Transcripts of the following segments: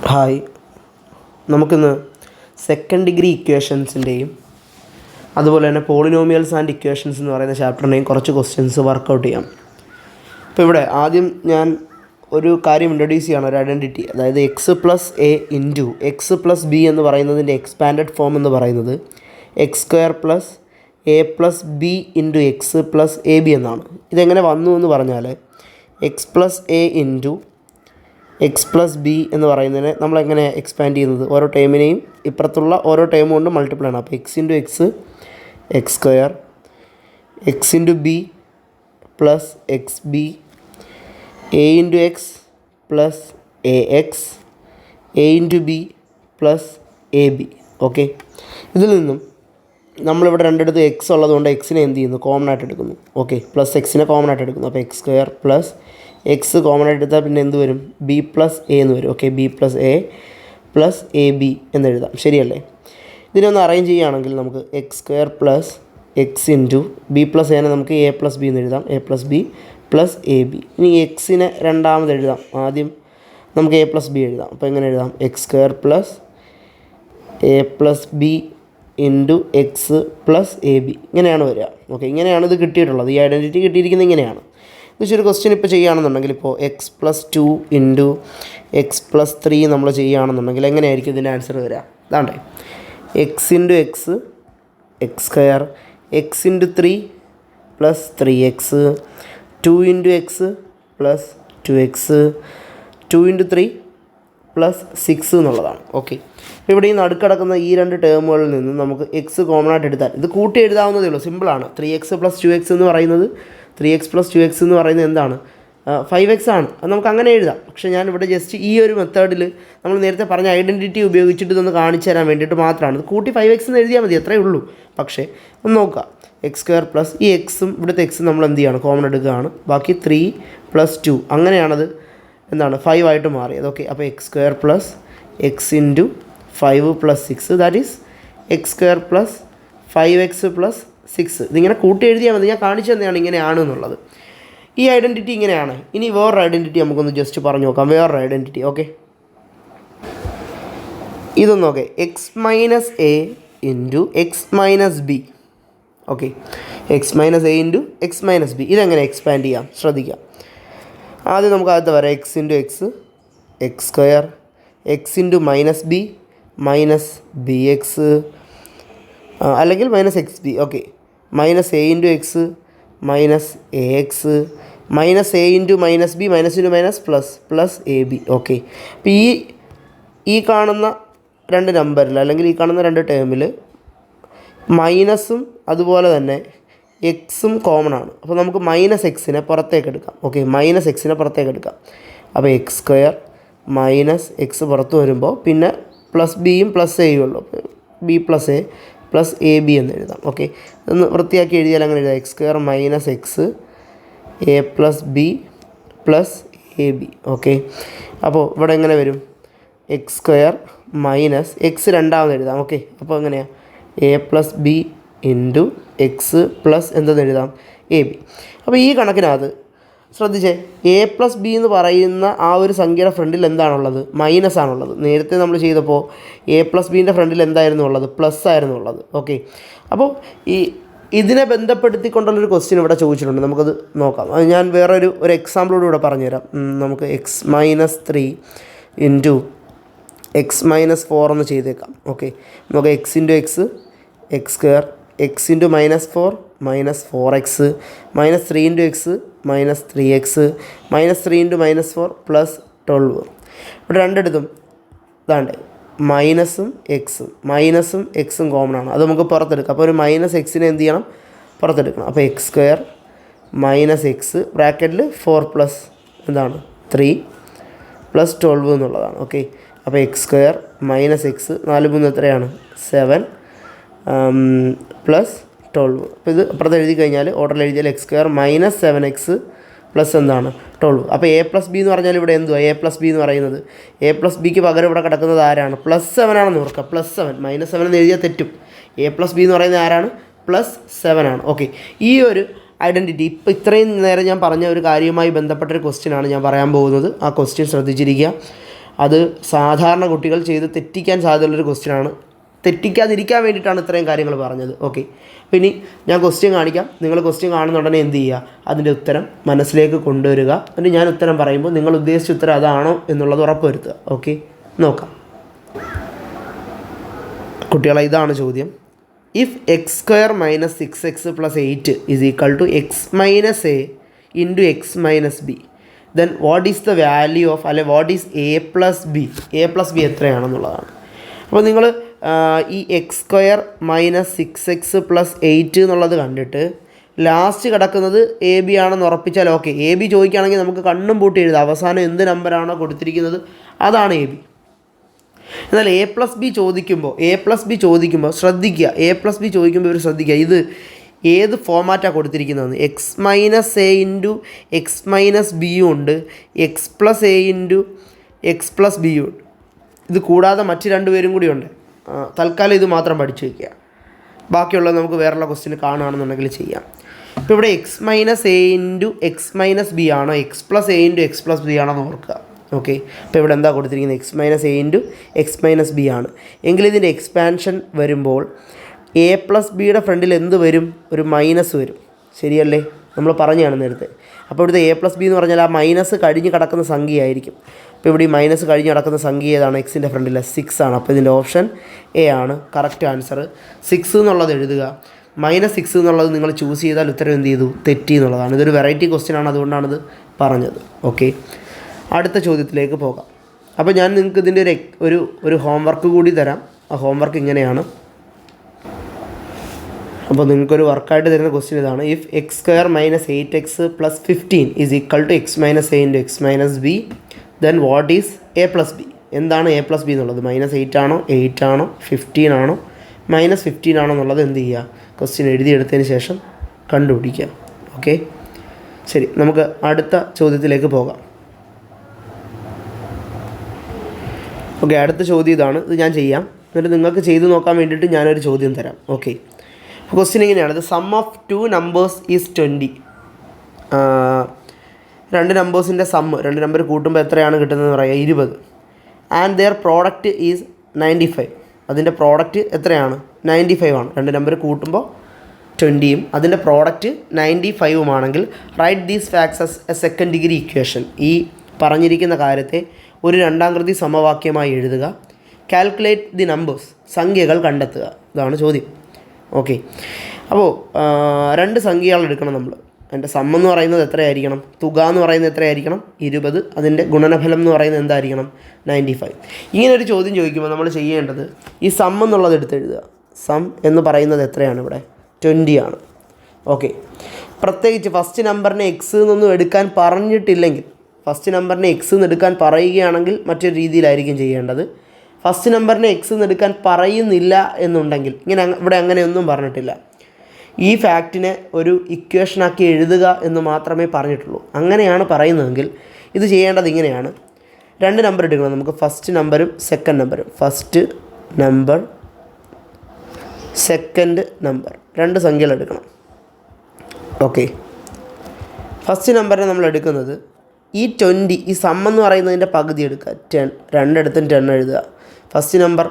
Hi, നമുക്കിന്ന് second degree ഇക്വേഷൻസിൻ്റെയും അതുപോലെ തന്നെ പോളിനോമിയൽസ് ആൻഡ് ഇക്വേഷൻസ് എന്ന് പറയുന്ന ചാപ്റ്ററിൻ്റെയും കുറച്ച് ക്വസ്റ്റ്യൻസ് വർക്കൗട്ട് ചെയ്യാം. ഇപ്പോൾ ഇവിടെ ആദ്യം ഞാൻ ഒരു കാര്യം ഇൻട്രൊഡ്യൂസ് ചെയ്യണം, ഒരു ഐഡൻറ്റിറ്റി. അതായത് X plus A into X plus b എന്ന് പറയുന്നതിൻ്റെ എക്സ്പാൻഡഡ് ഫോം എന്ന് പറയുന്നത് X square plus a plus B into X plus A B എന്നാണ്. ഇതെങ്ങനെ വന്നു എന്ന് പറഞ്ഞാൽ X plus A into X plus b എന്ന് പറയുന്നതിനെ നമ്മളെങ്ങനെ എക്സ്പാൻഡ് ചെയ്യുന്നത്, ഓരോ ടേമിനെയും ഇപ്പുറത്തുള്ള ഓരോ ടേം കൊണ്ട് മൾട്ടിപ്പിൾ ആണ്. അപ്പോൾ X into X X square, X into b plus X B, A into X plus A X, A into b plus A B. Okay, ഇതിൽ നിന്നും നമ്മളിവിടെ രണ്ടിടത്ത് എക്സ് ഉള്ളതുകൊണ്ട് എക്സിനെ എന്ത് ചെയ്യുന്നു, കോമൺ ആയിട്ട് എടുക്കുന്നു. ഓക്കെ, പ്ലസ് എക്സിനെ കോമൺ ആയിട്ട് എടുക്കുന്നു. അപ്പോൾ X square plus X common ആയിട്ട് എടുത്താൽ പിന്നെ എന്ത് വരും, ബി പ്ലസ് എ എന്ന് വരും. Okay, b plus a plus A b എന്നെഴുതാം. ശരിയല്ലേ? ഇതിനൊന്ന് അറേഞ്ച് ചെയ്യുകയാണെങ്കിൽ നമുക്ക് x square plus X into b plus എനെ നമുക്ക് എ പ്ലസ് ബി എന്ന് എഴുതാം, a plus b plus A b. ഇനി എക്സിനെ രണ്ടാമത് എഴുതാം. ആദ്യം നമുക്ക് എ പ്ലസ് ബി എഴുതാം. അപ്പോൾ എങ്ങനെ എഴുതാം, X square plus a plus B into X plus A B. ഇങ്ങനെയാണ് വരിക. ഓക്കെ, ഇങ്ങനെയാണ് ഇത് കിട്ടിയിട്ടുള്ളത്. ഈ ഐഡൻറ്റിറ്റി കിട്ടിയിരിക്കുന്നത് ഇങ്ങനെയാണ്. ഒരു ക്വസ്റ്റ്യൻ ഇപ്പോൾ ചെയ്യുകയാണെന്നുണ്ടെങ്കിൽ ഇപ്പോൾ x plus 2 into X plus 3 നമ്മൾ ചെയ്യുകയാണെന്നുണ്ടെങ്കിൽ എങ്ങനെയായിരിക്കും ഇതിൻ്റെ ആൻസർ വരിക? അതാണ്ടേ, x into X X square, X into 3 plus 3x, 2 into X plus 2x, 2 into 3 plus 6 എന്നുള്ളതാണ്. ഓക്കെ, ഇവിടെ ഈ നടുക്കടക്കുന്ന ഈ രണ്ട് ടേമുകളിൽ നിന്ന് നമുക്ക് എക്സ് കോമൺ ആയിട്ട് എടുത്താൽ ഇത് കൂട്ടി എഴുതാവുന്നതേ ഉള്ളൂ, സിമ്പിളാണ്. 3x പ്ലസ് 2x എന്ന് പറയുന്നത് 3x പ്ലസ് 2x എന്ന് പറയുന്നത് എന്താണ്, 5x ആണ്. അത് നമുക്ക് അങ്ങനെ എഴുതാം. പക്ഷേ ഞാൻ ഇവിടെ ജസ്റ്റ് ഈ ഒരു മെത്തേഡിൽ നമ്മൾ നേരത്തെ പറഞ്ഞ ഐഡൻറ്റിറ്റി ഉപയോഗിച്ചിട്ട് ഇതൊന്ന് കാണിച്ചു തരാൻ വേണ്ടിയിട്ട് മാത്രമാണ്. ഇത് കൂട്ടി 5x എന്ന് എഴുതിയാൽ മതി, അത്രയേ ഉള്ളൂ. പക്ഷേ ഒന്ന് നോക്കുക, എക്സ് സ്ക്വയർ പ്ലസ് ഈ എക്സും ഇവിടുത്തെ എക്സും നമ്മൾ എന്ത് ചെയ്യാണ്, കോമൺ എടുക്കുകയാണ്. ബാക്കി 3 പ്ലസ് 2 അങ്ങനെയാണത് എന്താണ് 5 ആയിട്ട് മാറിയത്. ഓക്കെ, അപ്പോൾ X square plus X into 5 plus 6 that is X square plus 5x plus 6. ഇതിങ്ങനെ കൂട്ടി എഴുതിയാൽ മതി. ഞാൻ കാണിച്ചു തന്നെയാണ് ഇങ്ങനെയാണ് എന്നുള്ളത്. ഈ ഐഡൻറ്റിറ്റി ഇങ്ങനെയാണ്. ഇനി വേറൊരു ഐഡൻറ്റിറ്റി നമുക്കൊന്ന് ജസ്റ്റ് പറഞ്ഞു നോക്കാം. വേറൊരു ഐഡൻറ്റിറ്റി. ഓക്കെ, ഇതൊന്ന് നോക്കെ, X minus A into X minus B. Okay, X minus A into X minus B. ഇതെങ്ങനെ എക്സ്പാൻഡ് ചെയ്യാം ശ്രദ്ധിക്കാം. ആദ്യം നമുക്ക് ആദ്യത്തെ വരാം, X into X X square, X into minus B minus B X അല്ലെങ്കിൽ minus X B. Okay, minus A into X minus A X minus A into minus B minus into minus plus plus A B. Okay, അപ്പോൾ ഈ കാണുന്ന രണ്ട് നമ്പറിൽ അല്ലെങ്കിൽ ഈ കാണുന്ന രണ്ട് ടേമിൽ മൈനസും അതുപോലെ തന്നെ എക്സും കോമൺ ആണ്. അപ്പോൾ നമുക്ക് മൈനസ് എക്സിനെ പുറത്തേക്ക് എടുക്കാം. ഓക്കെ, മൈനസ് എക്സിനെ പുറത്തേക്ക് എടുക്കാം. അപ്പോൾ എക്സ് സ്ക്വയർ മൈനസ് എക്സ് പുറത്ത് വരുമ്പോൾ പിന്നെ പ്ലസ് ബിയും പ്ലസ് എയും ഉള്ളൂ. B plus a plus A B എന്ന് എഴുതാം. ഓക്കെ, ഒന്ന് വൃത്തിയാക്കി എഴുതിയാൽ അങ്ങനെ എഴുതാം, X square minus X A plus b plus A B. Okay, അപ്പോൾ ഇവിടെ എങ്ങനെ വരും, എക്സ് സ്ക്വയർ മൈനസ് എക്സ് രണ്ടാമത് എഴുതാം. ഓക്കെ, അപ്പോൾ എങ്ങനെയാണ് A plus B into X plus എന്തെന്ന് എഴുതാം, എ ബി. അപ്പോൾ ഈ കണക്കിനകത്ത് ശ്രദ്ധിച്ചേ, എ പ്ലസ് ബി എന്ന് പറയുന്ന ആ ഒരു സംഖ്യയുടെ ഫ്രണ്ടിൽ എന്താണുള്ളത്, മൈനസ് ആണുള്ളത്. നേരത്തെ നമ്മൾ ചെയ്തപ്പോൾ എ പ്ലസ് ബീൻ്റെ ഫ്രണ്ടിൽ എന്തായിരുന്നു ഉള്ളത്, പ്ലസ് ആയിരുന്നു ഉള്ളത്. ഓക്കെ, അപ്പോൾ ഇതിനെ ബന്ധപ്പെടുത്തിക്കൊണ്ടുള്ളൊരു ക്വസ്റ്റ്യൻ ഇവിടെ ചോദിച്ചിട്ടുണ്ട്. നമുക്കത് നോക്കാം. അത് ഞാൻ വേറൊരു എക്സാമ്പിളോട് ഇവിടെ പറഞ്ഞുതരാം. നമുക്ക് X minus 3 into X minus 4 എന്ന് ചെയ്തേക്കാം. ഓക്കെ, നമുക്ക് X into X X square, X into minus 4 minus 4x minus 3 into X minus 3x minus 3 into minus 4 plus 12. ഇവിടെ രണ്ടിടത്തും ഇതാണ്ട് മൈനസും എക്സും കോമൺ ആണ്. അത് നമുക്ക് പുറത്തെടുക്കാം. അപ്പോൾ ഒരു മൈനസ് എക്സിനെ എന്ത് ചെയ്യണം, പുറത്തെടുക്കണം. അപ്പോൾ എക്സ് സ്ക്വയർ മൈനസ് എക്സ് ബ്രാക്കറ്റിൽ 4 പ്ലസ് എന്താണ് 3 പ്ലസ് 12 എന്നുള്ളതാണ്. ഓക്കെ, അപ്പോൾ എക്സ് സ്ക്വയർ മൈനസ് എക്സ് 4 3 എത്രയാണ് 7 പ്ലസ് 12. അപ്പോൾ ഇത് അപ്പുറത്ത് എഴുതി കഴിഞ്ഞാൽ ഓർഡറിൽ എഴുതിയാൽ X square minus 7x plus എന്താണ് 12. അപ്പോൾ എ പ്ലസ് ബി എന്ന് പറഞ്ഞാൽ ഇവിടെ എന്തുവാ, എ പ്ലസ് ബി എന്ന് പറയുന്നത് എ പ്ലസ് ബിക്ക് പകരം ഇവിടെ കിടക്കുന്നത് ആരാണ്, പ്ലസ് 7 ആണെന്ന് ഓർക്കുക. പ്ലസ് 7 മൈനസ് 7 എന്ന് എഴുതിയാൽ തെറ്റും. എ പ്ലസ് ബി എന്ന് പറയുന്നത് ആരാണ്, പ്ലസ് 7 ആണ്. ഓക്കെ, ഈ ഒരു ഐഡൻറ്റിറ്റി ഇപ്പോൾ ഇത്രയും നേരം ഞാൻ പറഞ്ഞ ഒരു കാര്യവുമായി ബന്ധപ്പെട്ടൊരു ക്വസ്റ്റ്യനാണ് ഞാൻ പറയാൻ പോകുന്നത്. ആ ക്വസ്റ്റ്യൻ ശ്രദ്ധിച്ചിരിക്കുക. അത് സാധാരണ കുട്ടികൾ ചെയ്ത് തെറ്റിക്കാൻ സാധ്യതയുള്ളൊരു ക്വസ്റ്റ്യനാണ്. തെറ്റിക്കാതിരിക്കാൻ വേണ്ടിയിട്ടാണ് ഇത്രയും കാര്യങ്ങൾ പറഞ്ഞത്. ഓക്കെ, അപ്പോൾ ഇനി ഞാൻ ക്വസ്റ്റ്യൻ കാണിക്കാം. നിങ്ങൾ ക്വസ്റ്റ്യൻ കാണുന്ന ഉടനെ എന്ത് ചെയ്യുക, അതിൻ്റെ ഉത്തരം മനസ്സിലേക്ക് കൊണ്ടുവരിക. എന്നിട്ട് ഞാൻ ഉത്തരം പറയുമ്പോൾ നിങ്ങൾ ഉദ്ദേശിച്ച ഉത്തരം അതാണോ എന്നുള്ളത് ഉറപ്പ് വരുത്തുക. ഓക്കെ, നോക്കാം കുട്ടികളെ. ഇതാണ് ചോദ്യം. If X square minus 6x + 8 is equal to X minus A into X minus B, then what is the value of, അല്ലെ what is A plus B, A plus B എത്രയാണെന്നുള്ളതാണ്. അപ്പോൾ നിങ്ങൾ ഈ എക്സ് സ്ക്വയർ മൈനസ് 6x + 8 എന്നുള്ളത് കണ്ടിട്ട് last കിടക്കുന്നത് A B ആണെന്ന് ഉറപ്പിച്ചാൽ okay. A B ചോദിക്കുകയാണെങ്കിൽ നമുക്ക് കണ്ണും പൂട്ടി എഴുതാം. അവസാനം എന്ത് നമ്പറാണോ കൊടുത്തിരിക്കുന്നത് അതാണ് എ ബി. എന്നാൽ എ പ്ലസ് ബി ചോദിക്കുമ്പോൾ ശ്രദ്ധിക്കുക, എ പ്ലസ് ബി ചോദിക്കുമ്പോൾ ഇവർ ശ്രദ്ധിക്കുക, ഇത് ഏത് ഫോമാറ്റാണ് കൊടുത്തിരിക്കുന്നതെന്ന്. X minus A into X minus ബിയും ഉണ്ട്, X plus A into X plus ബിയും ഉണ്ട്. ഇത് കൂടാതെ മറ്റ് രണ്ടുപേരും കൂടി ഉണ്ട്. തൽക്കാലം ഇത് മാത്രം പഠിച്ചു വയ്ക്കുക. ബാക്കിയുള്ളത് നമുക്ക് വേറെയുള്ള ക്വസ്റ്റ്യൻ കാണുകയാണെന്നുണ്ടെങ്കിൽ ചെയ്യാം. ഇപ്പോൾ ഇവിടെ X minus A into X minus B ആണോ X plus A into X plus B ആണോ എന്ന് ഓർക്കുക. ഓക്കെ, ഇപ്പോൾ ഇവിടെ എന്താ കൊടുത്തിരിക്കുന്നത്, X minus A into X minus B ആണ്. എങ്കിൽ ഇതിൻ്റെ എക്സ്പാൻഷൻ വരുമ്പോൾ എ പ്ലസ് ബിയുടെ ഫ്രണ്ടിൽ എന്ത് വരും, ഒരു മൈനസ് വരും. ശരിയല്ലേ, നമ്മൾ പറഞ്ഞതാണ് നേരത്തെ. അപ്പോൾ ഇവിടുത്തെ എ പ്ലസ് ബി എന്ന് പറഞ്ഞാൽ ആ മൈനസ് കഴിഞ്ഞ് കിടക്കുന്ന സംഖ്യയായിരിക്കും. അപ്പോൾ ഇവിടെ ഈ മൈനസ് കഴിഞ്ഞ് കിടക്കുന്ന സംഖ്യ ഏതാണ്, എക്സിൻ്റെ ഫ്രണ്ടിൽ 6 ആണ്. അപ്പോൾ ഇതിൻ്റെ ഓപ്ഷൻ എ ആണ് കറക്റ്റ് ആൻസർ. 6 എന്നുള്ളത് എഴുതുക. -6 എന്നുള്ളത് നിങ്ങൾ ചൂസ് ചെയ്താൽ ഉത്തരം എന്ത് ചെയ്തു, തെറ്റി എന്നുള്ളതാണ്. ഇതൊരു വെറൈറ്റി ക്വസ്റ്റ്യൻ ആണ്, അതുകൊണ്ടാണിത് പറഞ്ഞത്. ഓക്കെ, അടുത്ത ചോദ്യത്തിലേക്ക് പോകാം. അപ്പോൾ ഞാൻ നിങ്ങൾക്ക് ഇതിൻ്റെ ഒരു ഹോംവർക്ക് കൂടി തരാം. ആ ഹോംവർക്ക് ഇങ്ങനെയാണ്. അപ്പോൾ നിങ്ങൾക്കൊരു വർക്കായിട്ട് തരുന്ന ക്വസ്റ്റ്യൻ ഇതാണ്. If X square minus 8x + 15 is equal to X minus A into X minus B, then what is A plus b. എന്താണ് എ പ്ലസ് ബി എന്നുള്ളത്, -8 ആണോ 8 ആണോ 15 ആണോ -15 ആണോ എന്നുള്ളത് എന്ത് ചെയ്യുക, ക്വസ്റ്റ്യൻ എഴുതിയെടുത്തതിന് ശേഷം കണ്ടുപിടിക്കുക. ഓക്കെ, ശരി, നമുക്ക് അടുത്ത ചോദ്യത്തിലേക്ക് പോകാം. ഓക്കെ, അടുത്ത ചോദ്യം ഇതാണ്. ഇത് ഞാൻ ചെയ്യാം, എന്നിട്ട് നിങ്ങൾക്ക് ചെയ്ത് നോക്കാൻ വേണ്ടിയിട്ട് ഞാനൊരു ചോദ്യം തരാം. ഓക്കെ, ക്വസ്റ്റ്യൻ ഇങ്ങനെയാണ്. The sum of 2 numbers is 20. രണ്ട് നമ്പേഴ്സിൻ്റെ സമ്മ്, രണ്ട് നമ്പർ കൂട്ടുമ്പോൾ എത്രയാണ് കിട്ടുന്നതെന്ന് പറയുക, 20. And their product is 95. അതിൻ്റെ പ്രോഡക്റ്റ് എത്രയാണ്, 95 ആണ്. രണ്ട് നമ്പർ കൂട്ടുമ്പോൾ 20യും അതിൻ്റെ പ്രോഡക്റ്റ് 95 ആണെങ്കിൽ right these facts as a second degree equation. ഈ പറഞ്ഞിരിക്കുന്ന കാര്യത്തെ ഒരു രണ്ടാംകൃതി സമവാക്യമായി എഴുതുക. കാൽക്കുലേറ്റ് ദി നമ്പേഴ്സ്, സംഖ്യകൾ കണ്ടെത്തുക. ഇതാണ് ചോദ്യം. ഓക്കെ, അപ്പോൾ രണ്ട് സംഖ്യകൾ എടുക്കണം നമ്മൾ. അതിൻ്റെ സം എന്ന് പറയുന്നത് എത്രയായിരിക്കണം, തുക എന്ന് പറയുന്നത് എത്രയായിരിക്കണം, 20. അതിൻ്റെ ഗുണനഫലം എന്ന് പറയുന്നത് എന്തായിരിക്കണം, 95. ഇങ്ങനൊരു ചോദ്യം ചോദിക്കുമ്പോൾ നമ്മൾ ചെയ്യേണ്ടത് ഈ സം എന്നുള്ളത് എടുത്തെഴുതുക. സം എന്ന് പറയുന്നത് എത്രയാണ്, ഇവിടെ 20 ആണ്. ഓക്കെ, പ്രത്യേകിച്ച് ഫസ്റ്റ് നമ്പറിനെ എക്സ് എന്നൊന്നും എടുക്കാൻ പറഞ്ഞിട്ടില്ലെങ്കിൽ, ഫസ്റ്റ് നമ്പറിനെ എക്സ് എന്ന് എടുക്കാൻ പറയുകയാണെങ്കിൽ മറ്റൊരു രീതിയിലായിരിക്കും ചെയ്യേണ്ടത്. ഫസ്റ്റ് നമ്പറിനെ എക്സ് എന്ന് എടുക്കാൻ പറയുന്നില്ല എന്നുണ്ടെങ്കിൽ, ഇങ്ങനെ ഇവിടെ അങ്ങനെയൊന്നും പറഞ്ഞിട്ടില്ല, ഈ ഫാക്റ്റിനെ ഒരു ഇക്വേഷനാക്കി എഴുതുക എന്ന് മാത്രമേ പറഞ്ഞിട്ടുള്ളൂ. അങ്ങനെയാണ് പറയുന്നതെങ്കിൽ ഇത് ചെയ്യേണ്ടത് ഇങ്ങനെയാണ്. രണ്ട് നമ്പർ എടുക്കണം നമുക്ക്, ഫസ്റ്റ് നമ്പറും സെക്കൻഡ് നമ്പറും. ഫസ്റ്റ് നമ്പർ, സെക്കൻഡ് നമ്പർ, രണ്ട് സംഖ്യകൾ എടുക്കണം. ഓക്കെ, ഫസ്റ്റ് നമ്പറിനെ നമ്മൾ എടുക്കുന്നത് ഈ 20, ഈ സം എന്ന് പറയുന്നതിൻ്റെ പകുതി എടുക്കുക, 10. രണ്ടിടത്തും 10 എഴുതുക. ഫസ്റ്റ് നമ്പർ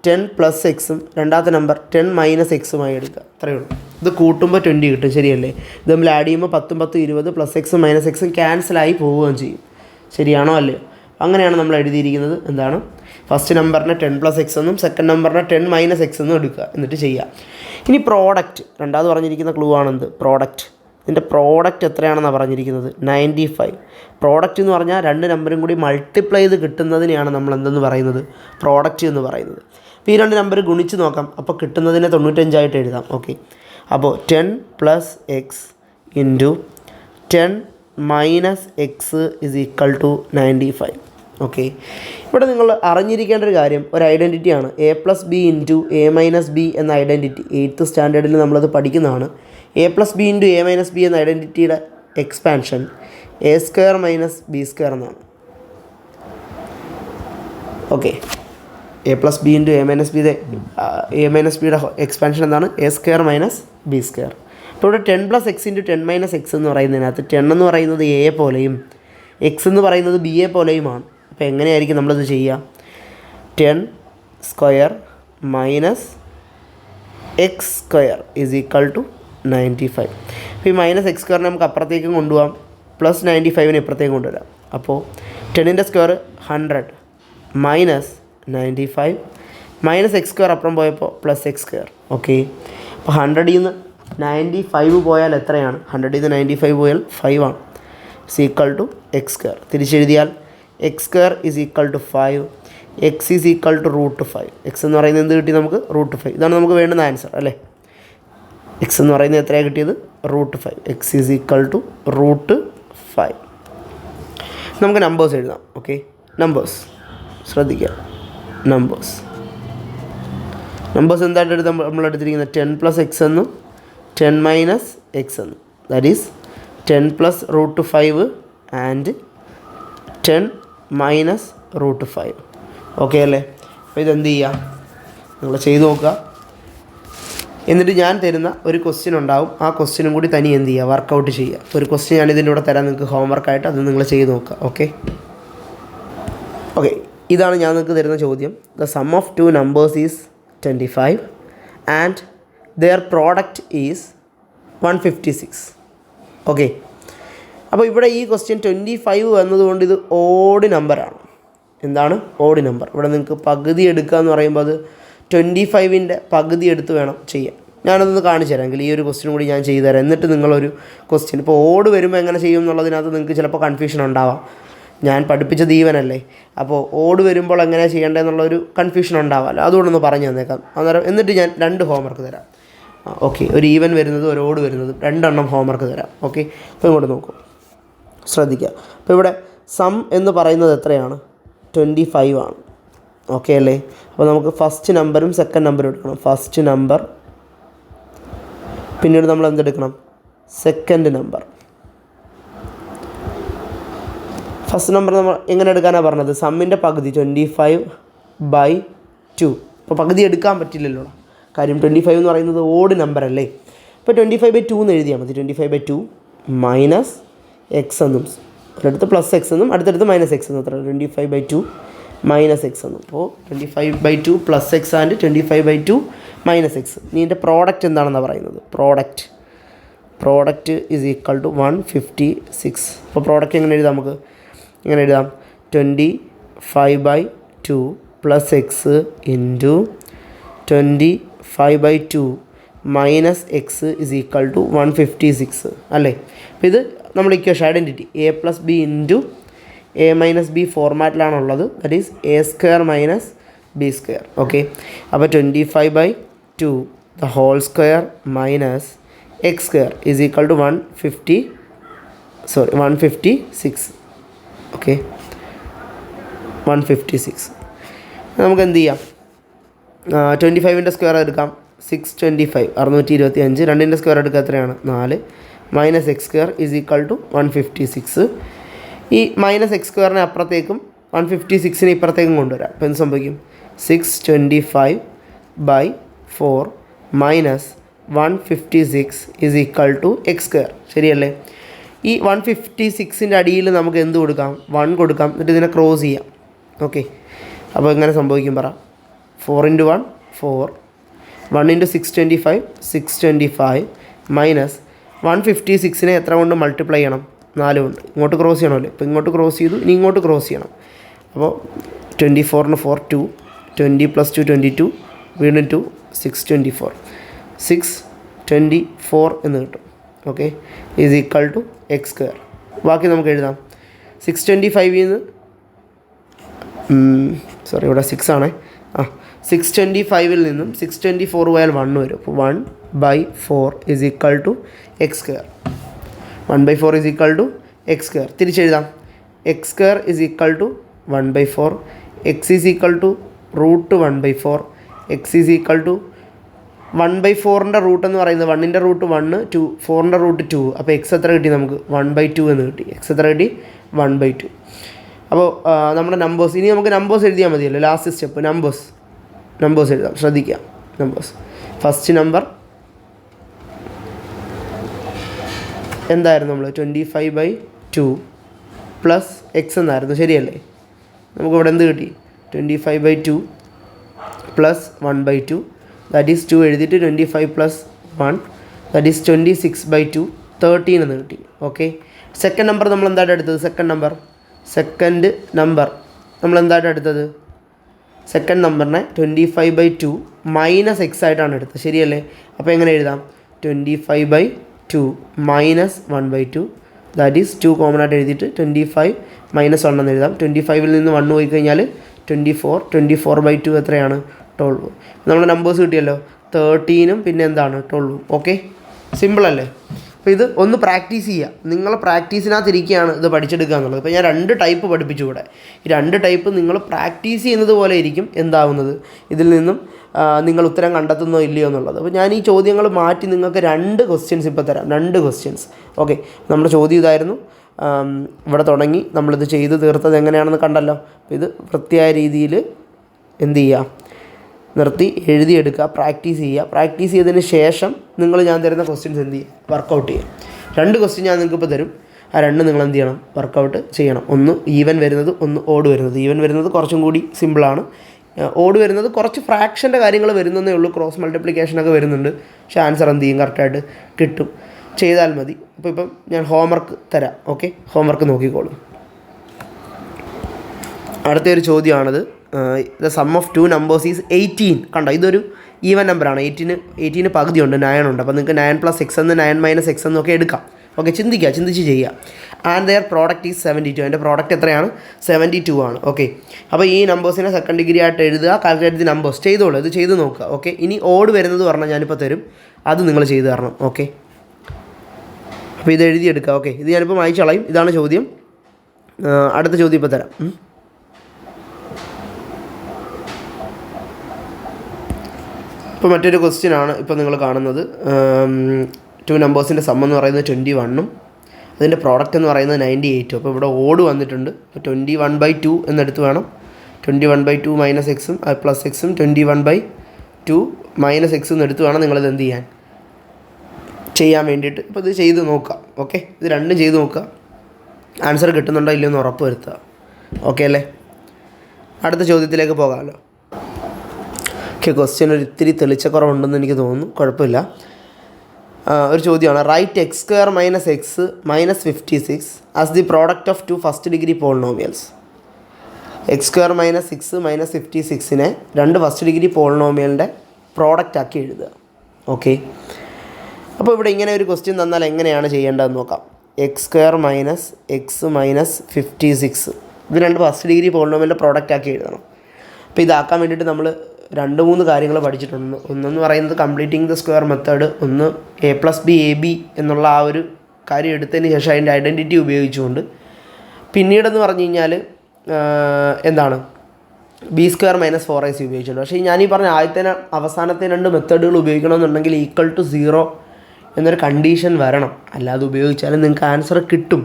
10 + x രണ്ടാമത്തെ നമ്പർ 10 - x എടുക്കുക. അത്രയേ ഉള്ളൂ. ഇത് കൂട്ടുമ്പോൾ 20 കിട്ടും, ശരിയല്ലേ? ഇത് നമ്മൾ ആഡ് ചെയ്യുമ്പോൾ 10 10 20 +x - x ക്യാൻസലായി പോവുകയും ചെയ്യും. ശരിയാണോ അല്ലയോ? അങ്ങനെയാണ് നമ്മൾ എഴുതിയിരിക്കുന്നത്. എന്താണ്, ഫസ്റ്റ് നമ്പറിനെ 10 + x എന്നും സെക്കൻഡ് നമ്പറിനെ 10 - x എന്നും എടുക്കുക. എന്നിട്ട് ചെയ്യുക. ഇനി പ്രോഡക്റ്റ്, രണ്ടാമത് പറഞ്ഞിരിക്കുന്ന ക്ലൂ ആണെന്ത്, പ്രോഡക്റ്റ്. ഇതിൻ്റെ പ്രോഡക്റ്റ് എത്രയാണെന്നാണ് പറഞ്ഞിരിക്കുന്നത്, 95. പ്രോഡക്റ്റ് എന്ന് പറഞ്ഞാൽ രണ്ട് നമ്പറും കൂടി മൾട്ടിപ്ലൈ ചെയ്ത് കിട്ടുന്നതിനെയാണ് നമ്മൾ എന്തെന്ന് പറയുന്നത്, പ്രോഡക്റ്റ് എന്ന് പറയുന്നത്. അപ്പോൾ ഈ രണ്ട് നമ്പർ ഗുണിച്ച് നോക്കാം. അപ്പോൾ കിട്ടുന്നതിനെ 95 എഴുതാം. ഓക്കെ, അപ്പോൾ 10 + x into 10 - x is equal to 95. Okay, ഇവിടെ നിങ്ങൾ അറിഞ്ഞിരിക്കേണ്ട ഒരു കാര്യം, ഒരു ഐഡൻറ്റിറ്റിയാണ് a + b into a - b എന്ന ഐഡൻറ്റിറ്റി. 8th സ്റ്റാൻഡേർഡിൽ നമ്മളത് പഠിക്കുന്നതാണ്. a + b into a - b എന്ന ഐഡൻറ്റിറ്റിയുടെ എക്സ്പാൻഷൻ a² - b² എന്നാണ്. Okay, a + b into a - b a - bയുടെ എക്സ്പാൻഷൻ എന്താണ്, a² - b². അപ്പോൾ ഇവിടെ 10 + x ഇൻറ്റു 10 - x എന്ന് പറയുന്നതിനകത്ത് 10 എന്ന് പറയുന്നത് a പോലെയും x എന്ന് പറയുന്നത് b പോലെയുമാണ്. അപ്പോൾ എങ്ങനെയായിരിക്കും നമ്മളിത് ചെയ്യുക? 10 square minus X square is equal to 95. അപ്പോൾ ഈ മൈനസ് എക്സ് സ്ക്വയറിനെ നമുക്ക് അപ്പുറത്തേക്കും കൊണ്ടുപോകാം, പ്ലസ് 95നെ ഇപ്പുറത്തേക്കും കൊണ്ടുവരാം. അപ്പോൾ 10ൻ്റെ square 100 minus 95 minus X square അപ്പുറം പോയപ്പോൾ പ്ലസ് എക്സ് സ്ക്വയർ. ഓക്കെ, അപ്പോൾ 100ൽ നിന്ന് 95 പോയാൽ എത്രയാണ്? 100ൽ നിന്ന് 95 പോയാൽ 5 ആണ്. Is equal to X square. തിരിച്ചെഴുതിയാൽ X square is equal to 5, X is equal to √5. X എന്ന് പറയുന്നത് എന്ത് കിട്ടി നമുക്ക്? √5. ഇതാണ് നമുക്ക് വേണ്ടുന്ന ആൻസർ അല്ലേ? എക്സ് എന്ന് പറയുന്നത് എത്രയാണ് കിട്ടിയത്? √5. X is equal to √5. നമുക്ക് നമ്പേഴ്സ് എഴുതാം. ഓക്കെ, നമ്പേഴ്സ് ശ്രദ്ധിക്കുക. നമ്പേഴ്സ് എന്തായിട്ട് എഴുതാം? നമ്മൾ എടുത്തിരിക്കുന്നത് 10 പ്ലസ് എക്സ് എന്നും 10 മൈനസ് എക്സ് എന്നും. That is 10 plus √5 and 10 minus √5. Okay അല്ലേ? അപ്പോൾ ഇതെന്ത് ചെയ്യുക? നിങ്ങൾ ചെയ്ത് നോക്കുക. എന്നിട്ട് ഞാൻ തരുന്ന ഒരു ക്വസ്റ്റ്യൻ ഉണ്ടാവും, ആ ക്വസ്റ്റ്യനും കൂടി തനി എന്ത് ചെയ്യുക? വർക്കൗട്ട് ചെയ്യുക. ഒരു ക്വസ്റ്റ്യൻ ഞാൻ ഇതിൻ്റെ കൂടെ തരാം നിങ്ങൾക്ക് ഹോംവർക്കായിട്ട്, അത് നിങ്ങൾ ചെയ്ത് നോക്കുക. ഓക്കെ, ഇതാണ് ഞാൻ നിങ്ങൾക്ക് തരുന്ന ചോദ്യം. The sum of 2 numbers is 25 and their product is 156. Okay, അപ്പോൾ ഇവിടെ ഈ ക്വസ്റ്റ്യൻ 25 എന്നതുകൊണ്ട് ഇത് ഓഡ് നമ്പറാണ്. എന്താണ്? Odd number. ഇവിടെ നിങ്ങൾക്ക് പകുതി എടുക്കുക എന്ന് പറയുമ്പോൾ അത് 25ൻ്റെ പകുതി എടുത്ത് വേണം ചെയ്യാൻ. ഞാനതൊന്ന് കാണിച്ചു തരാമെങ്കിൽ ഈ ഒരു ക്വസ്റ്റ്യൻ കൂടി ഞാൻ ചെയ്തു തരാം. എന്നിട്ട് നിങ്ങളൊരു ക്വസ്റ്റ്യൻ ഇപ്പോൾ ഓഡ് വരുമ്പോൾ എങ്ങനെ ചെയ്യും എന്നുള്ളതിനകത്ത് നിങ്ങൾക്ക് ചിലപ്പോൾ കൺഫ്യൂഷൻ ഉണ്ടാവാം. ഞാൻ പഠിപ്പിച്ചത് ഈവനല്ലേ, അപ്പോൾ ഓഡ് വരുമ്പോൾ എങ്ങനെ ചെയ്യേണ്ടതെന്നുള്ളൊരു കൺഫ്യൂഷൻ ഉണ്ടാവാമല്ലോ, അതുകൊണ്ടൊന്ന് പറഞ്ഞു തന്നേക്കാം. അന്നേരം എന്നിട്ട് ഞാൻ 2 ഹോംവർക്ക് തരാം. ഓക്കെ, ഒരു ഈവൻ വരുന്നതും ഒരു ഓഡ് വരുന്നതും 2 എണ്ണം ഹോംവർക്ക് തരാം. ഓക്കെ, അപ്പോൾ ഇങ്ങോട്ട് നോക്കൂ, ശ്രദ്ധിക്കുക. അപ്പോൾ ഇവിടെ സം എന്ന് പറയുന്നത് എത്രയാണ്? 25 ആണ്. ഓക്കെ അല്ലേ? അപ്പോൾ നമുക്ക് ഫസ്റ്റ് നമ്പറും സെക്കൻഡ് നമ്പറും എടുക്കണം. ഫസ്റ്റ് നമ്പർ, പിന്നീട് നമ്മൾ എന്തെടുക്കണം? Second number. ഫസ്റ്റ് നമ്പർ നമ്മൾ എങ്ങനെ എടുക്കാനാണ് പറഞ്ഞത്? സമ്മിൻ്റെ പകുതി 25/2. അപ്പോൾ പകുതി എടുക്കാൻ പറ്റില്ലല്ലോ, കാര്യം 25 എന്ന് പറയുന്നത് ഓഡ് നമ്പർ അല്ലേ. ഇപ്പോൾ 25/2 എന്ന് എഴുതിയാൽ മതി. 25/2 മൈനസ് എക്സ് എന്നും, ഒരിടത്ത് പ്ലസ് എക്സ് എന്നും അടുത്തടുത്ത് മൈനസ് എക്സ് എന്നും. അത്ര 25/2 മൈനസ് എക്സ് എന്നും. അപ്പോൾ 25/2 plus X and 25/2 minus X. നീ എൻ്റെ പ്രോഡക്റ്റ് എന്താണെന്നാണ് പറയുന്നത്? Product is equal to 156. അപ്പോൾ പ്രോഡക്റ്റ് എങ്ങനെ എഴുതാം? നമുക്ക് എങ്ങനെ എഴുതാം? 25/2 plus X into 25/2 minus X is equal to 156 അല്ലേ? അപ്പോൾ ഇത് നമ്മുടെ equation identity A plus B into A minus B ഫോർമാറ്റിലാണുള്ളത്. That is A square minus B square. Okay, അപ്പോൾ 25/2 the whole square minus X square is equal to 156. Okay, 156. നമുക്ക് എന്ത് ചെയ്യാം? 25ൻ്റെ square എടുക്കാം, 625, 625. 2ൻ്റെ സ്ക്വയർ എടുക്കുക, എത്രയാണ്? 4 minus X square is equal to 156. ഈ minus X സ്ക്വയറിനെ അപ്പുറത്തേക്കും 156നെ ഇപ്പുറത്തേക്കും കൊണ്ടുവരാം. അപ്പോൾ എന്ത് സംഭവിക്കും? 625/4 minus 156 is equal to X square. ശരിയല്ലേ? ഈ 156ൻ്റെ അടിയിൽ നമുക്ക് എന്ത് കൊടുക്കാം? 1 കൊടുക്കാം. എന്നിട്ട് ഇതിനെ ക്രോസ് ചെയ്യാം. ഓക്കെ, അപ്പോൾ എങ്ങനെ സംഭവിക്കും പറ? 4 × 1 4, 1 × 625 625 മൈനസ് 156നെ എത്ര കൊണ്ട് മൾട്ടിപ്ലൈ ചെയ്യണം? 4 കൊണ്ട്. ഇങ്ങോട്ട് ക്രോസ് ചെയ്യണമല്ലോ. ഇപ്പോൾ ഇങ്ങോട്ട് ക്രോസ് ചെയ്തു, ഇനി ഇങ്ങോട്ട് ക്രോസ് ചെയ്യണം. അപ്പോൾ 24 4 2, 20 + 2 22, വീണ്ടും 2 624, 624 എന്ന് കിട്ടും. Okay, is equal to X square. ബാക്കി നമുക്ക് എഴുതാം. 625 ഇവിടെ 6 ആണേ. 625 നിന്നും 624 പോയാൽ 1 വരും. അപ്പോൾ 1/4 is equal to X square. 1/4 is equal to X square. തിരിച്ചെഴുതാം. X square is equal to 1/4. X is equal to √1/4. X is equal to 1/4ൻ്റെ റൂട്ട് എന്ന് പറയുന്നത് 1ൻ്റെ റൂട്ട് 1 2, 4ൻ്റെ റൂട്ട് 2. അപ്പോൾ എക്സ് എത്ര കിട്ടി നമുക്ക്? 1/2 എന്ന് കിട്ടി. എക്സ് എത്ര കിട്ടി? 1/2. അപ്പോൾ നമ്മുടെ നമ്പേഴ്സ്, ഇനി നമുക്ക് നമ്പേഴ്സ് എഴുതിയാൽ മതിയല്ലോ. ലാസ്റ്റ് സ്റ്റെപ്പ് നമ്പേഴ്സ് എഴുതാം. ശ്രദ്ധിക്കുക, നമ്പേഴ്സ്. ഫസ്റ്റ് നമ്പർ എന്തായിരുന്നു? നമ്മൾ 25/2 പ്ലസ് എക്സ് എന്നായിരുന്നു. ശരിയല്ലേ? നമുക്കിവിടെ എന്ത് കിട്ടി? 25/2 പ്ലസ് 1/2, ദാറ്റ് ഈസ് 2 എഴുതിയിട്ട് 25 പ്ലസ് 1, ദാറ്റ് ഈസ് 26/2, 13 എന്ന് കിട്ടി. ഓക്കെ, സെക്കൻഡ് നമ്പർ നമ്മൾ എന്തായിട്ട് എടുത്തത്? സെക്കൻഡ് നമ്പർ നമ്മൾ എന്തായിട്ട് എടുത്തത്? സെക്കൻഡ് നമ്പറിനെ 25/2 മൈനസ് എക്സ് ആയിട്ടാണ് എടുത്തത്, ശരിയല്ലേ? അപ്പോൾ എങ്ങനെ എഴുതാം? 25/2 മൈനസ് 1/2, ദാറ്റ് ഈസ് 2 കോമൺ ആയിട്ട് എഴുതിയിട്ട് 25 മൈനസ് 1 എന്ന് എഴുതാം. 25ൽ നിന്ന് 1 പോയി കഴിഞ്ഞാൽ 24, 24/2 എത്രയാണ്? 12. നമ്മൾ നമ്പേഴ്സ് കിട്ടിയല്ലോ, 13ഉം പിന്നെ എന്താണ് 12ഉം. ഓക്കെ, സിമ്പിളല്ലേ? അപ്പോൾ ഇത് ഒന്ന് പ്രാക്ടീസ് ചെയ്യുക. നിങ്ങൾ പ്രാക്ടീസിനകത്തിരിക്കുകയാണ് ഇത് പഠിച്ചെടുക്കുക എന്നുള്ളത്. ഇപ്പോൾ ഞാൻ 2 ടൈപ്പ് പഠിപ്പിച്ചു ഇവിടെ. ഈ 2 ടൈപ്പ് നിങ്ങൾ പ്രാക്ടീസ് ചെയ്യുന്നത് പോലെ ഇരിക്കും എന്താവുന്നത്, ഇതിൽ നിന്നും നിങ്ങൾ ഉത്തരം കണ്ടെത്തുന്നോ ഇല്ലയോ എന്നുള്ളത്. അപ്പോൾ ഞാൻ ഈ ചോദ്യങ്ങൾ മാറ്റി നിങ്ങൾക്ക് 2 ക്വസ്റ്റ്യൻസ് ഇപ്പോൾ തരാം, 2 ക്വസ്റ്റ്യൻസ്. ഓക്കെ, നമ്മുടെ ചോദ്യം ഇതായിരുന്നു. ഇവിടെ തുടങ്ങി നമ്മളിത് ചെയ്ത് തീർത്തത് എങ്ങനെയാണെന്ന് കണ്ടല്ലോ. അപ്പോൾ ഇത് വൃത്തിയായ രീതിയിൽ എന്ത് ചെയ്യുക, നിർത്തി എഴുതിയെടുക്കുക, പ്രാക്ടീസ് ചെയ്യുക. പ്രാക്ടീസ് ചെയ്തതിന് ശേഷം ഞാൻ തരുന്ന ക്വസ്റ്റ്യൻസ് എന്ത് ചെയ്യുക, വർക്കൗട്ട് ചെയ്യുക. 2 ക്വസ്റ്റ്യൻ ഞാൻ നിങ്ങൾക്കിപ്പോൾ തരും, ആ 2 നിങ്ങൾ എന്ത് ചെയ്യണം, വർക്കൗട്ട് ചെയ്യണം. ഒന്ന് ഈവൻ വരുന്നത്, ഒന്ന് ഓഡ് വരുന്നത്. ഈവൻ വരുന്നത് കുറച്ചും കൂടി സിമ്പിളാണ്, ഓഡ് വരുന്നത് കുറച്ച് ഫ്രാക്ഷൻ്റെ കാര്യങ്ങൾ വരുന്നതേ ഉള്ളൂ, ക്രോസ് മൾട്ടിപ്ലിക്കേഷനൊക്കെ വരുന്നുണ്ട്. പക്ഷേ ആൻസർ എന്ത് ചെയ്യും, കറക്റ്റായിട്ട് കിട്ടും, ചെയ്താൽ മതി. അപ്പോൾ ഇപ്പം ഞാൻ ഹോംവർക്ക് തരാം. ഓക്കെ, ഹോംവർക്ക് നോക്കിക്കോളൂ. അടുത്തൊരു ചോദ്യമാണിത്. The sum of 2 numbers is 18. കണ്ടോ, ഇതൊരു ഈവൻ നമ്പറാണ്. 18 പകുതിയുണ്ട്, 9 ഉണ്ട്. അപ്പോൾ നിങ്ങൾക്ക് 9 + x എന്ന് 9 - x എന്നൊക്കെ എടുക്കാം. ഓക്കെ, ചിന്തിച്ച് ചെയ്യുക. And their product is 72. അതിൻ്റെ പ്രോഡക്റ്റ് എത്രയാണ്? 72 ആണ്. ഓക്കെ, അപ്പോൾ ഈ നമ്പേഴ്സിനെ സെക്കൻഡ് ഡിഗ്രി ആയിട്ട് എഴുതുക, കാൽക്കുലേറ്റ് ദി നമ്പേഴ്സ് ചെയ്തോളൂ, ഇത് ചെയ്ത് നോക്കുക. ഓക്കെ, ഇനി ഓഡ് വരുന്നത് പറഞ്ഞാൽ ഞാനിപ്പോൾ തരും, അത് നിങ്ങൾ ചെയ്ത് തരണം. ഓക്കെ, അപ്പോൾ ഇത് എഴുതിയെടുക്കുക. ഓക്കെ, ഇത് ഞാനിപ്പോൾ വായിച്ച് കളയും. ഇതാണ് ചോദ്യം. അടുത്ത ചോദ്യം ഇപ്പോൾ തരാം. ഇപ്പോൾ മറ്റൊരു ക്വസ്റ്റ്യനാണ് ഇപ്പോൾ നിങ്ങൾ കാണുന്നത്. 2 നമ്പേഴ്സിൻ്റെ സം എന്ന് പറയുന്നത് 21ഉം അതിൻ്റെ പ്രോഡക്റ്റ് എന്ന് പറയുന്നത് 98. അപ്പോൾ ഇവിടെ ഓഡ് വന്നിട്ടുണ്ട്. അപ്പോൾ 21/2 എന്നെടുത്ത് വേണം. 21/2 മൈനസ് എക്സും പ്ലസ് എക്സും 21/2 മൈനസ് എക്സും എടുത്ത് വേണം നിങ്ങളിത് എന്ത് ചെയ്യാൻ വേണ്ടിയിട്ട്. ഇപ്പോൾ ഇത് ചെയ്ത് നോക്കുക. ഓക്കെ, ഇത് 2 ചെയ്ത് നോക്കുക, ആൻസർ കിട്ടുന്നുണ്ടോ ഇല്ലയോ എന്ന് ഉറപ്പ് വരുത്തുക. ഓക്കെ അല്ലേ? അടുത്ത ചോദ്യത്തിലേക്ക് പോകാമല്ലോ. ഓക്കെ, ക്വസ്റ്റ്യൻ ഒരു ഇത്തിരി തെളിച്ചക്കുറവുണ്ടെന്ന് എനിക്ക് തോന്നുന്നു, കുഴപ്പമില്ല. ഒരു ചോദ്യമാണ്. Write x² - x - 56 as the product of 2 first degree polynomials. x² - x - 56നെ 2 ഫസ്റ്റ് ഡിഗ്രി പോളിനോമിയലിൻ്റെ പ്രോഡക്റ്റ് ആക്കി എഴുതുക. ഓക്കെ, അപ്പോൾ ഇവിടെ ഇങ്ങനെ ഒരു ക്വസ്റ്റ്യൻ തന്നാൽ എങ്ങനെയാണ് ചെയ്യേണ്ടതെന്ന് നോക്കാം. x² - x - 56 ഇത് 2 ഫസ്റ്റ് ഡിഗ്രി പോളിനോമിയലിൻ്റെ പ്രോഡക്റ്റ് ആക്കി എഴുതണം. അപ്പോൾ ഇതാക്കാൻ വേണ്ടിയിട്ട് നമ്മൾ 2-3 കാര്യങ്ങൾ പഠിച്ചിട്ടുണ്ട്. ഒന്നെന്ന് പറയുന്നത് കംപ്ലീറ്റിംഗ് ദ സ്ക്വയർ മെത്തേഡ്, ഒന്ന് a + b ab എന്നുള്ള ആ ഒരു കാര്യം എടുത്തതിന് ശേഷം അതിൻ്റെ ഐഡൻറ്റിറ്റി ഉപയോഗിച്ചുകൊണ്ട്, പിന്നീടെന്ന് പറഞ്ഞു കഴിഞ്ഞാൽ എന്താണ് b² - 4ac ഉപയോഗിച്ചിട്ടുണ്ട്. പക്ഷേ ഞാനീ പറഞ്ഞ അവസാനത്തെ 2 മെത്തേഡുകൾ ഉപയോഗിക്കണമെന്നുണ്ടെങ്കിൽ =0 എന്നൊരു കണ്ടീഷൻ വരണം, അല്ലാതെ ഉപയോഗിച്ചാലും നിങ്ങൾക്ക് ആൻസർ കിട്ടും.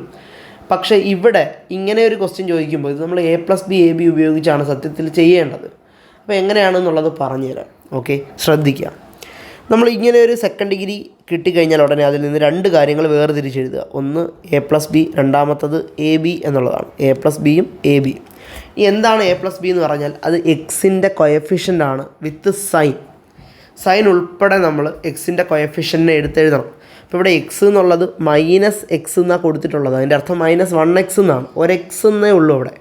പക്ഷേ ഇവിടെ ഇങ്ങനെ ഒരു ക്വസ്റ്റ്യൻ ചോദിക്കുമ്പോൾ ഇത് നമ്മൾ a + b ab ഉപയോഗിച്ചാണ് സത്യത്തിൽ ചെയ്യേണ്ടത്. അപ്പോൾ എങ്ങനെയാണെന്നുള്ളത് പറഞ്ഞുതരാം. ഓക്കെ, ശ്രദ്ധിക്കുക. നമ്മൾ ഇങ്ങനെ ഒരു സെക്കൻഡ് ഡിഗ്രി കിട്ടിക്കഴിഞ്ഞാൽ ഉടനെ അതിൽ നിന്ന് 2 കാര്യങ്ങൾ വേർതിരിച്ചെഴുതുക. ഒന്ന് a + b, രണ്ടാമത്തത് ab എന്നുള്ളതാണ്. a + bയും ab. എന്താണ് a + b എന്ന് പറഞ്ഞാൽ അത് എക്സിൻ്റെ കൊയഫിഷ്യൻ്റ് ആണ് വിത്ത് സൈൻ ഉൾപ്പെടെ നമ്മൾ എക്സിൻ്റെ കൊയഫിഷ്യൻറ്റിനെ എടുത്തെഴുതണം. അപ്പോൾ ഇവിടെ എക്സ് എന്നുള്ളത് -x എന്നാണ് കൊടുത്തിട്ടുള്ളത്. അതിൻ്റെ അർത്ഥം -1x എന്നാണ്. ഒരു എക്സ് എന്നേ ഉള്ളൂ ഇവിടെ.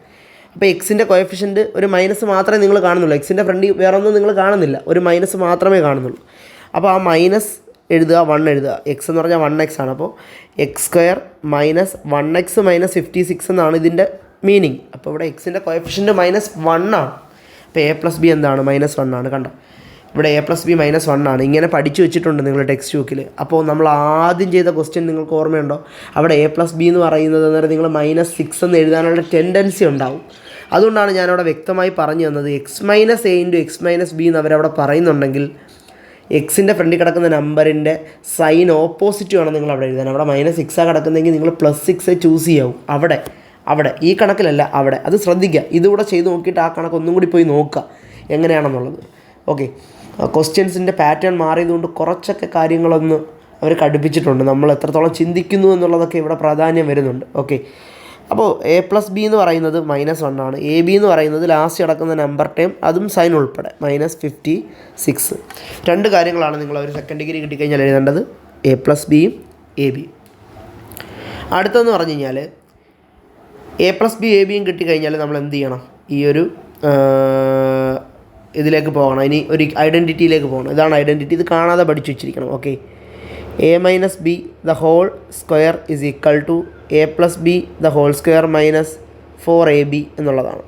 അപ്പോൾ എക്സിൻ്റെ കൊയഫിഷ്യൻറ്റ് ഒരു മൈനസ് മാത്രമേ നിങ്ങൾ കാണുന്നുള്ളൂ. എക്സിൻ്റെ ഫ്രണ്ടിൽ വേറെ ഒന്നും നിങ്ങൾ കാണുന്നില്ല, ഒരു മൈനസ് മാത്രമേ കാണുന്നുള്ളൂ. അപ്പോൾ ആ മൈനസ് എഴുതുക, 1 എഴുതുക. എക്സ് എന്ന് പറഞ്ഞാൽ 1x ആണ്. അപ്പോൾ x² - 1x - 56 എന്നാണ് ഇതിൻ്റെ മീനിങ്. അപ്പോൾ ഇവിടെ എക്സിൻ്റെ കൊയഫിഷ്യൻറ്റ് -1 ആണ്. അപ്പോൾ a + b എന്താണ്? -1 ആണ്. കണ്ടോ, ഇവിടെ a + b -1 ആണ്. ഇങ്ങനെ പഠിച്ചു വെച്ചിട്ടുണ്ട് നിങ്ങൾ ടെക്സ്റ്റ് ബുക്കിൽ. അപ്പോൾ നമ്മൾ ആദ്യം ചെയ്ത ക്വസ്റ്റ്യൻ നിങ്ങൾക്ക് ഓർമ്മയുണ്ടോ? അവിടെ a + b എന്ന് പറയുന്നത് അന്നേരം നിങ്ങൾ -6 എന്ന് എഴുതാനുള്ള ടെൻഡൻസി ഉണ്ടാവും. അതുകൊണ്ടാണ് ഞാനവിടെ വ്യക്തമായി പറഞ്ഞു തന്നത്. x - a × x - b എന്ന് അവരവിടെ പറയുന്നുണ്ടെങ്കിൽ എക്സിൻ്റെ ഫ്രണ്ടിൽ കിടക്കുന്ന നമ്പറിൻ്റെ സൈൻ ഓപ്പോസിറ്റ് വേണം നിങ്ങൾ അവിടെ എഴുതാൻ. അവിടെ -6 കിടക്കുന്നതെങ്കിൽ നിങ്ങൾ +6 ചൂസ് ചെയ്യാവും. അവിടെ ഈ കണക്കിലല്ല, അവിടെ. അത് ശ്രദ്ധിക്കുക. ഇതുകൂടെ ചെയ്ത് നോക്കിയിട്ട് ആ കണക്ക് ഒന്നും കൂടി പോയി നോക്കുക എങ്ങനെയാണെന്നുള്ളത്. ഓക്കെ, ക്വസ്റ്റ്യൻസിൻ്റെ പാറ്റേൺ മാറിയതുകൊണ്ട് കുറച്ചൊക്കെ കാര്യങ്ങളൊന്ന് അവർ കടുപ്പിച്ചിട്ടുണ്ട്. നമ്മൾ എത്രത്തോളം ചിന്തിക്കുന്നു എന്നുള്ളതൊക്കെ ഇവിടെ പ്രാധാന്യം വരുന്നുണ്ട്. ഓക്കെ, അപ്പോൾ A+B എന്ന് പറയുന്നത് -1 ആണ്. AB എന്ന് പറയുന്നത് ലാസ്റ്റ് കിടക്കുന്ന നമ്പർ ടേം, അതും സൈൻ ഉൾപ്പെടെ -56. രണ്ട് കാര്യങ്ങളാണ് നിങ്ങൾ ഒരു സെക്കൻഡ് ഡിഗ്രി കിട്ടിക്കഴിഞ്ഞാൽ എഴുതേണ്ടത്, A+Bയും AB. അടുത്തെന്ന് പറഞ്ഞു കഴിഞ്ഞാൽ A+B AB കിട്ടിക്കഴിഞ്ഞാൽ നമ്മൾ എന്ത് ചെയ്യണം? ഈ ഒരു ഇതിലേക്ക് പോകണം. ഇനി ഒരു ഐഡൻറ്റിറ്റിയിലേക്ക് പോകണം. ഇതാണ് ഐഡൻറ്റിറ്റി. ഇത് കാണാതെ പഠിച്ചു വെച്ചിരിക്കണം. Okay, A-B the whole square is equal to A+B the whole square minus 4AB എന്നുള്ളതാണ്.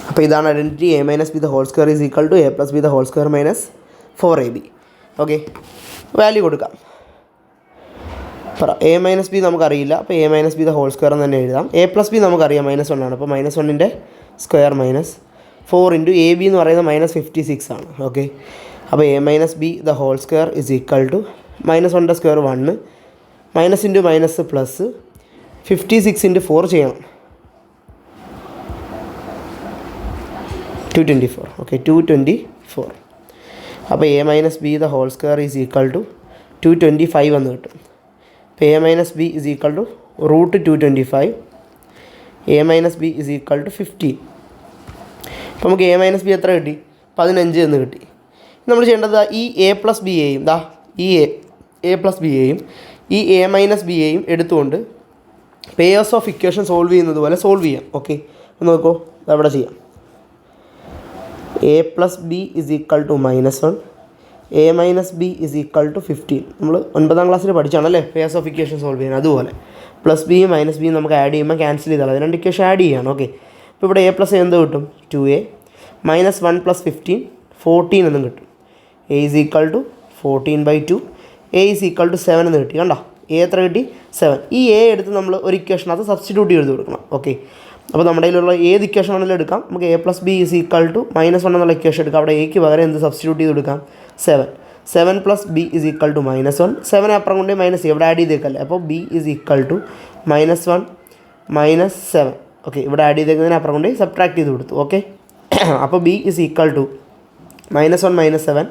അപ്പോൾ ഇതാണ് identity. A-B the whole square is equal to A+B the whole square minus 4AB. Okay, value കൊടുക്കാം. പറ A-B നമുക്കറിയില്ല, അപ്പോൾ A-B the whole square എന്ന് തന്നെ എഴുതാം. A+B നമുക്കറിയാം -1 ആണ്, അപ്പോൾ -1ൻ്റെ സ്ക്വയർ -4 ഇൻറ്റു AB എന്ന് പറയുന്നത് -56 ആണ്. ഓക്കെ, അപ്പോൾ A-B the whole square is equal to -1ൻ്റെ square 1, minus into minus plus 56 into 4 ചെയ്യണം, 224. ഓക്കെ, 224. അപ്പോൾ A-B the whole square is equal to 225 എന്ന് കിട്ടും. അപ്പോൾ A-B is equal to √225. A-B is equal to 15. അപ്പോൾ നമുക്ക് A-B എത്ര കിട്ടി? 15 എന്ന് കിട്ടി. നമ്മൾ ചെയ്യേണ്ടത് ഈ A+Bയെയും ഈ A+Bയെയും ഈ A-Bയെയും എടുത്തുകൊണ്ട് പെയേഴ്സ് ഓഫ് ഇക്വേഷൻ സോൾവ് ചെയ്യുന്നത് പോലെ സോൾവ് ചെയ്യാം. ഓക്കെ, നോക്കൂ, അവിടെ ചെയ്യാം. A+B is equal to -1, A-B is equal to 15. നമ്മൾ 9ാം ക്ലാസ്സിൽ പഠിച്ചാണല്ലേ പെയേഴ്സ് ഓഫ് ഇക്വേഷൻ സോൾവ് ചെയ്യാൻ. അതുപോലെ +Bയും -Bയും നമുക്ക് ആഡ് ചെയ്യുമ്പോൾ ക്യാൻസൽ ചെയ്താൽ അത് രണ്ട് ഇക്വേഷൻ ആഡ് ചെയ്യാണ്. ഓക്കെ, അപ്പോൾ ഇവിടെ A+ എന്ത് കിട്ടും? 2A -1 + 15 14 എന്നും കിട്ടും. A is equal to 14/2. A is equal to 7 എന്ന് കിട്ടി. കണ്ടോ, A എത്ര കിട്ടി? 7. ഈ A എടുത്ത് നമ്മൾ ഒരു ഇക്വേഷനകത്ത് സബ്സ്റ്റിറ്റ്യൂട്ട് ചെയ്ത് കൊടുക്കണം. ഓക്കെ, അപ്പോൾ നമ്മുടെ കയ്യിലുള്ള ഏത് ഇക്വേഷൻ ആണെങ്കിലും എടുക്കാം. നമുക്ക് A+B is equal to -1 എന്നുള്ള ഇക്വേഷൻ എടുക്കാം. അവിടെ Aക്ക് പകരം എന്ത് സബ്സ്റ്റിറ്റ്യൂട്ട് ചെയ്ത് കൊടുക്കാം? 7. 7 + B is equal to -1. 7 അപ്പുറം കൊണ്ട് -, ഇവിടെ ആഡ് ചെയ്തേക്കല്ലേ. അപ്പോൾ B is equal to -1 - 7. Okay, ഇവിടെ ആഡ് ചെയ്തേക്കുന്നതിന് അപ്പുറം കൊണ്ട് സബ്ട്രാക്ട് ചെയ്ത് കൊടുത്തു. ഓക്കെ, അപ്പോൾ B is equal to -1 - 7